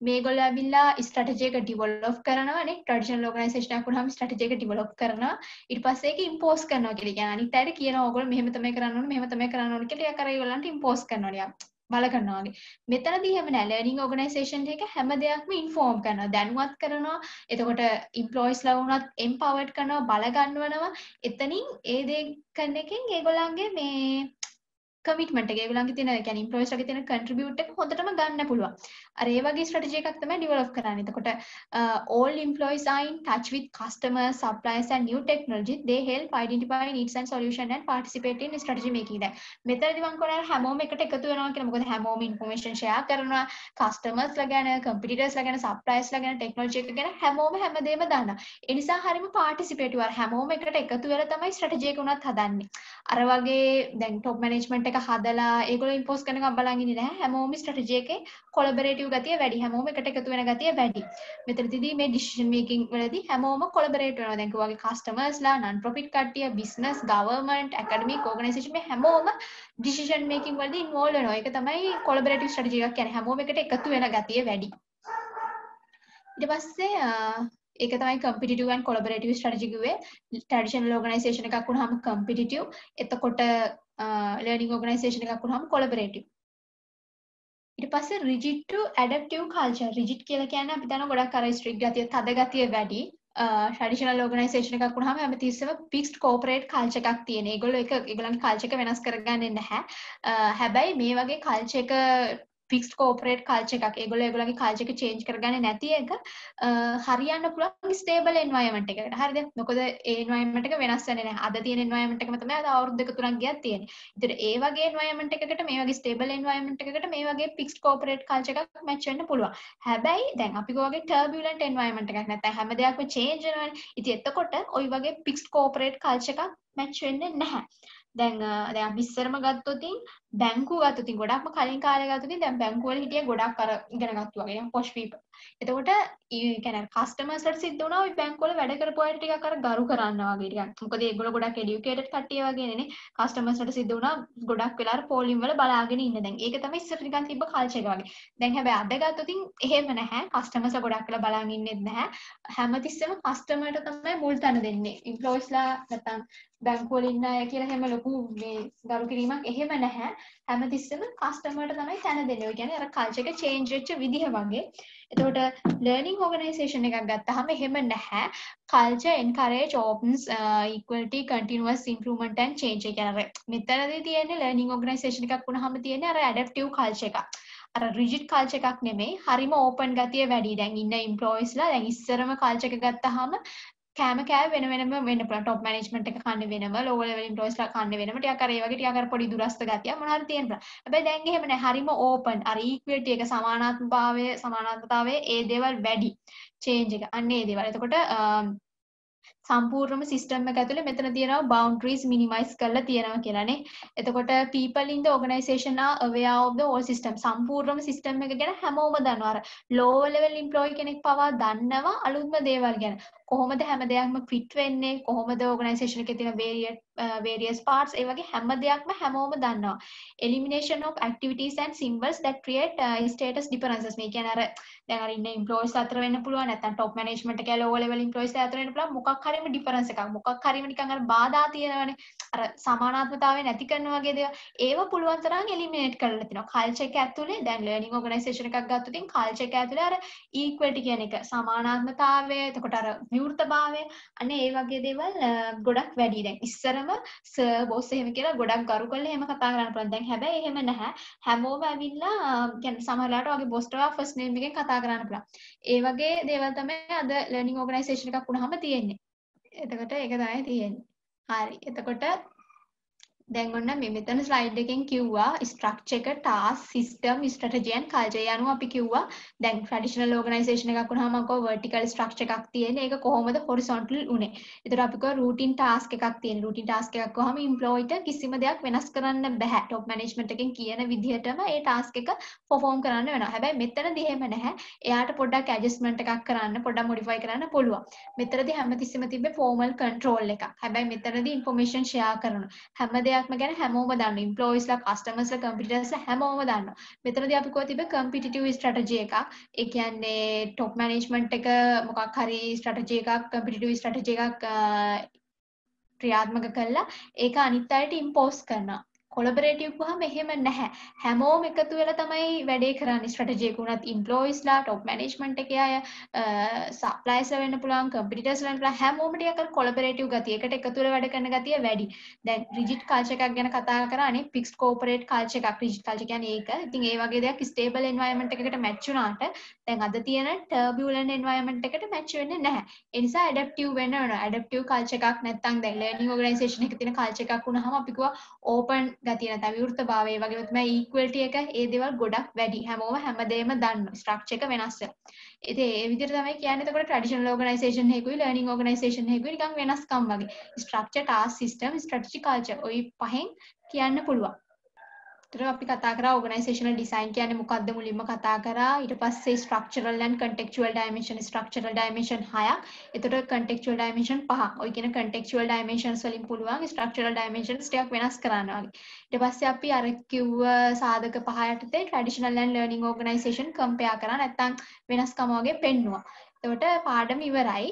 මේගොල්ලෝ ඇවිල්ලා ස්ට්‍රැටජි එක ඩිවෙලොප් කරනවානේ. ට්‍රැඩිෂනල් ඕගනයිසේෂන් එකක් වුණාම ස්ට්‍රැටජි එක ඩිවෙලොප් කරනවා. ඊට පස්සේ ඒක ඉම්පෝස් කරනවා කියලා. කියන්නේ අනිත් අයට කියනවා ඕගොල්ලෝ මෙහෙම තමයි කරන්න ඕනේ, මෙහෙම තමයි කරන්න ඕනේ කියලා. ඒක අර ඒගොල්ලන්ට ඉම්පෝස් කරනවා. බල කරනවා වගේ. මෙතනදී එහෙම නෑ. ලර්නින් ඕගනයිසේෂන් එක හැම දෙයක්ම ඉන්ෆෝම් කරනවා, දැනුවත් කරනවා. එතකොට එම්ප්ලොයිස්ලා වුණත් එම්පවර්ඩ් කරනවා, බල ගන්නවනවා. එතනින් ඒ දේ කරන එකෙන් ඒගොල්ලන්ගේ මේ කමිට්මන්ට් එක ඒගොල්ලන්ගේ තියෙන يعني එම්ප්ලොයිස්ලාගේ තියෙන කන්ට්‍රිබියුට් එක හොඳටම ගන්න පුළුවන්. අර ඒ වගේ ස්ට්‍රැටජි එකක් තමයි ඩෙවලොප් කරන්නේ. එතකොට all employees are in touch with customers, suppliers and new technology. They help identify needs and solution and participate in strategy making. දැන් මෙතනදී මම කියනවා හැමෝම එකට එකතු වෙනවා කියලා. මොකද හැමෝම ඉන්ෆර්මේෂන් ෂෙයා කරනවා. කස්ටමර්ස්ලා ගැන, කම්පිටිටර්ස්ලා ගැන, සප්ලයර්ස්ලා ගැන, ටෙක්නොලොජි එක ගැන හැමෝම හැමදේම දන්නවා. ඒ නිසා හරියම පාටිසිපේටිව්. අර හැමෝම එකට එකතු වෙලා තමයි ස්ට්‍රැටජි එක උනත් හදන්නේ. අර වගේ දැන් টොප් මැනේජ්මන්ට් එක හදලා ඒගොල්ලෝ ඉම්පෝස් කරනකම් බලන් ඉන්නේ නැහැ. හැමෝම ස්ට්‍රැටජි එකේ කොලැබොරේටිව් ගතිය වැඩි. හැමෝම එකට එකතු වෙන ගතිය වැඩි. මෙතනදී මේ ඩිසිෂන් මේකින් වලදී හැමෝම කොලැබොරේට් වෙනවා. දැන් කිව්වාගේ කස්ටමර්ස්ලා, නන් ප්‍රොෆිට් කට්ටිය, බිස්නස්, ගවර්න්මන්ට්, ඇකඩමික් ඕගනයිසේෂන් මේ හැමෝම ඩිසිෂන් මේකින් වලදී ඉන්වෝල්ව් වෙනවා. ඒක තමයි කොලැබොරේටිව් ස්ට්‍රැටජි එකක් කියන්නේ. හැමෝම එකට එකතු වෙන ගතිය වැඩි. ඊට පස්සේ ඒක තමයි competitive and collaborative strategy කිව්වේ. traditional organization එකක් වුණාම competitive. එතකොට learning organization එකක් වුණාම collaborative. ඊට පස්සේ rigid to adaptive culture. rigid කියලා කියන්නේ අපි දන්නවා ගොඩක් අර strict ගතිය, තද ගතිය වැඩි. traditional organization එකක් වුණාම හැමතිස්සෙම fixed corporate culture එකක් තියෙන. ඒගොල්ලෝ ඒගොල්ලන්ගේ culture එක වෙනස් කරගන්නේ නැහැ. හැබැයි මේ වගේ culture එක fixed corporate culture එකක්. ඒගොල්ලෝ ඒගොල්ලන්ගේ culture එක change කරගන්නේ නැති එක හරියන්න පුළුවන් stable environment එකකට. හරිද? මොකද ඒ environment එක වෙනස් වෙන්නේ නැහැ. අද තියෙන environment එකම තමයි අද අවුරුදු දෙක තුනක් ගියත් තියෙන්නේ. ඒතර ඒ වගේ environment එකකට මේ වගේ stable environment එකකට මේ වගේ fixed corporate culture එකක් match වෙන්න පුළුවන්. හැබැයි දැන් අපි වගේ turbulent environment එකක් නැත්නම් හැම දෙයක්ම change වෙනවානේ. ඉතින් එතකොට ওই වගේ fixed corporate culture එකක් match වෙන්නේ නැහැ. දැන් අපි ඉස්සරම ගත්තොතින් බැංකුව ගත්තොතින් ගොඩක්ම කලින් කාලේ ගත්තොතින් දැන් බැංකුව වල හිටිය ගොඩක් අර ඉගෙන ගත්තු වගේ posh people. එතකොට ඒ කියන්නේ කස්ටමර්ස්ලට සිද්ධ වුණා ওই බැංකුව වල වැඩ කරපු අයට ටිකක් අර ගරු කරන්න වගේ ටිකක්. මොකද ඒගොල්ලෝ ගොඩක් educated කට්ටිය වගේනේ. කස්ටමර්ස්ලට සිද්ධ වුණා ගොඩක් වෙලා අර පොලිම් වල බලාගෙන ඉන්න. දැන් ඒක තමයි ඉස්සර නිකන් තිබ්බ culture එක වගේ. දැන් හැබැයි අද ගත්තොතින් එහෙම නැහැ. කස්ටමර්ස්ලා ගොඩක් වෙලා බලන් ඉන්නෙත් නැහැ. හැමතිස්සෙම කස්ටමර්ට තමයි මුල් තැන දෙන්නේ. එම්ප්ලොයිස්ලා නැත්තම් බැංකුව වල ඉන්න අය කියලා හැම ලොකු මේ ගරු කිරීමක් එහෙම නැහැ. හැමතිස්සෙම කස්ටමර්ට තමයි තැන දෙන්නේ. ඒ කියන්නේ අර කල්චර් එක චේන්ජ් වෙච්ච විදිහ වගේ. එතකොට ලර්නින් ඕගනයිසේෂන් එකක් ගත්තාම එහෙම නැහැ. Culture encourage openness equality continuous improvement and change. ඒ කියන්නේ මෙතනදී තියෙන්නේ ලර්නින් ඕගනයිසේෂන් එකක් වුණාම තියෙන්නේ අර ඇඩැප්ටිව් කල්චර් එකක්. අර රිජිඩ් කල්චර් එකක් නෙමෙයි. හරිම ඕපන් ගතිය වැඩි. දැන් ඉන්න එම්ප්ලොයිස්ලා දැන් ඉස්සරම කල්චර් එක ගත්තාම කෑම කෑව වෙන වෙනම වෙන්න පුළුවන්. টොප් මැනේජ්මන්ට් එක කන්නේ වෙනම, ලෝවර් ලෙවල් එම්ප්ලොයිස්ලා කන්නේ වෙනම. ටිකක් අර ඒ වගේ ටිකක් අර පොඩි දුරස්ත ගතිය මොනවා හරි තියෙන්න පුළුවන්. හැබැයි දැන් එහෙම නැහැ. හරිම ඕපන්. අර ඉක්වලිටි එක සමානාත්මතාවය ඒ දේවල් වැඩි. චේන්ජ් එක. අන්න ඒ දේවල්. එතකොට සම්පූර්ණම සිස්ටම් එක ඇතුලේ මෙතන තියෙනවා boundaries minimize කරලා තියෙනවා කියලානේ. එතකොට people in the organization are aware of the whole system. සම්පූර්ණම සිස්ටම් එක ගැන හැමෝම දන්නවා. අර lower level employee කෙනෙක් පවා දන්නවා අලුත්ම දේවල් ගැන. කොහොමද හැම දෙයක්ම fit වෙන්නේ? කොහොමද organization එකේ තියෙන various parts ඒ වගේ හැම දෙයක්ම හැමෝම දන්නවා. Elimination of activities and symbols that create status differences. මේ කියන්නේ අර දැන් අර ඉන්න employees අතර වෙන්න පුළුවන් නැත්නම් top management එකේ lower level employees අතර වෙන්න පුළුවන් මොකක් හරිම difference එකක් මොකක් හරිම නිකන් අර බාධා තියෙනවනේ අර සමානාත්මතාවය නැති කරන වගේ දේවල් ඒව පුළුවන් තරම් eliminate කරලා තිනවා culture එක ඇතුලේ දැන් learning organization එකක් ගත්තොත් ඉතින් culture එක ඇතුලේ අර equality කියන එක සමානාත්මතාවය එතකොට අර විවෘතභාවය අනේ ඒ වගේ දේවල් ගොඩක් වැඩි දැන් ඉස්සරම සර් බොස් එහෙම කියලා ගොඩක් ගරු කරලා එහෙම කතා කරන්න පුළුවන් දැන් හැබැයි එහෙම නැහැ හැමෝම ඇවිල්ලා කියන්නේ සමහරලාට වගේ බොස්ට ඔයා ෆස්ට් නේම් එකෙන් කතා කරන්න පුළුවන්. ඒ වගේ දේවල් තමයි අද ලර්නින් ඕගනයිසේෂන් එකක් වුණාම තියෙන්නේ. එතකොට ඒක තමයි තියෙන්නේ. හරි. එතකොට දැන් ඔන්න මේ මෙතන ස්ලයිඩ් එකෙන් කිව්වා ස්ට්‍රක්චර් එක task system strategy and culture යනවා අපි කිව්වා දැන් ට්‍රැඩිෂනල් ඕගනයිසේෂන් එකක් වුණාම අකෝ වර්ටිකල් ස්ට්‍රක්චර් එකක් තියෙන ඒක කොහොමද හොරිසොන්ටල් උනේ. ඒතර අපි කිව්වා රූටින් ටාස්ක් එකක් තියෙන. රූටින් ටාස්ක් එකක් වහම ඉම්ප්ලොයිට කිසිම දෙයක් වෙනස් කරන්න බෑ. টොප් මැනේජ්මන්ට් එකෙන් කියන විදිහටම ඒ ටාස්ක් එක පර්ෆෝම් කරන්න වෙනවා. හැබැයි මෙතනදී එහෙම නැහැ. එයාට පොඩ්ඩක් ඇඩ්ජස්ට්මන්ට් එකක් කරන්න පොඩ්ඩක් මොඩිෆයි කරන්න පුළුවන්. මෙතනදී හැමතිස්සෙම තිබ්බේ ෆෝමල් කන්ට්‍රෝල් එකක්. හැබැයි මෙතනදී ඉන්ෆර්මේෂන් ෂෙයා කරනවා. හැම දෙයක්ම ගැන හැමෝම දන්නවා. එම්ප්ලොයිස්ලා, කස්ටමර්ස්ලා, කම්පිටිටර්ස්ලා හැමෝම දන්නවා. මෙතනදී අපි කොහොමද තිබ්බේ කම්පිටිටිව් ස්ට්‍රැටජි එකක්. ඒ කියන්නේ টොප් මැනේජ්මන්ට් එක මොකක් හරි ස්ට්‍රැටජි එකක්, කම්පිටිටිව් ස්ට්‍රැටජි එකක් ක්‍රියාත්මක කළා ඒක අනිත් අයට ඉම්පෝස් කරනවා. කොලැබොරේටිව් වහම එහෙම නැහැ. හැමෝම එකතු වෙලා තමයි වැඩේ කරන්නේ. ස්ට්‍රැටජි එක උනත් ඉම්ප්ලොයිස්ලා, টොප් මැනේජ්මන්ට් එකේ අය, සප්ලයර්ස්ලා වෙන්න පුළුවන්, කම්පිටිටර්ස්ලා වෙන්න පුළුවන් හැමෝම ටිකක් අර කොලැබොරේටිව් ගතිය. එකට එකතු වෙලා වැඩ කරන ගතිය වැඩි. දැන් රිජිඩ් කල්චර් එකක් ගැන කතා කරානේ ෆික්ස්ඩ් කෝපරේට් කල්චර් එකක්. රිජිඩ් කල්චර් කියන්නේ ඒක. ඉතින් ඒ වගේ දෙයක් ස්ටේබල් එන්වයරන්මන්ට් එකකට මැච් වුණාට දැන් අද තියෙන ටර්බියුලන්ට් එන්වයරන්මන්ට් එකට මැච් වෙන්නේ නැහැ. ඒ නිසා ඇඩැප්ටිව් වෙන්න ඕන. ඇඩැප්ටිව් කල්චර් එකක් නැත්නම් දැන් ලර්නින් ඕගනයිසේෂන් එකේ තියෙන කල්චර් එකක් වුණාම අපි කිව්වා ඕපන් ගතිය නැත්නම් විවෘතභාවය ඒ වගේම තමයි ඉක්වලිටි එක ඒ දේවල් ගොඩක් වැඩි. හැමෝම හැමදේම දන්නවා. ස්ට්‍රක්චර් එක වෙනස් වෙනවා. ඉතින් ඒ විදිහට තමයි කියන්නේ. එතකොට ට්‍රැඩිෂනල් ඕගනයිසේෂන් එකකුයි ලර්නින් ඕගනයිසේෂන් එකකුයි නිකන් වෙනස්කම් වගේ. Structure, task, system, strategy, culture ඔය පහෙන් කියන්න පුළුවන්. ඒතර අපි කතා කරා ඕගනයිසේෂනල් ඩිසයින් කියන්නේ මොකක්ද මුලින්ම කතා කරා. ඊට පස්සේ structural and contextual dimension structural dimension 6ක්. ඒතර contextual dimension 5ක්. ඔය කියන contextual dimensions වලින් පුළුවන් ස්ට්‍රක්චරල් dimensions ටිකක් වෙනස් කරන්න වගේ. ඊට පස්සේ අපි අර කිව්ව සාධක 5 යටතේ traditional and learning organization compare කරා නැත්නම් වෙනස්කම වගේ පෙන්නුවා. එතකොට පාඩම ඉවරයි.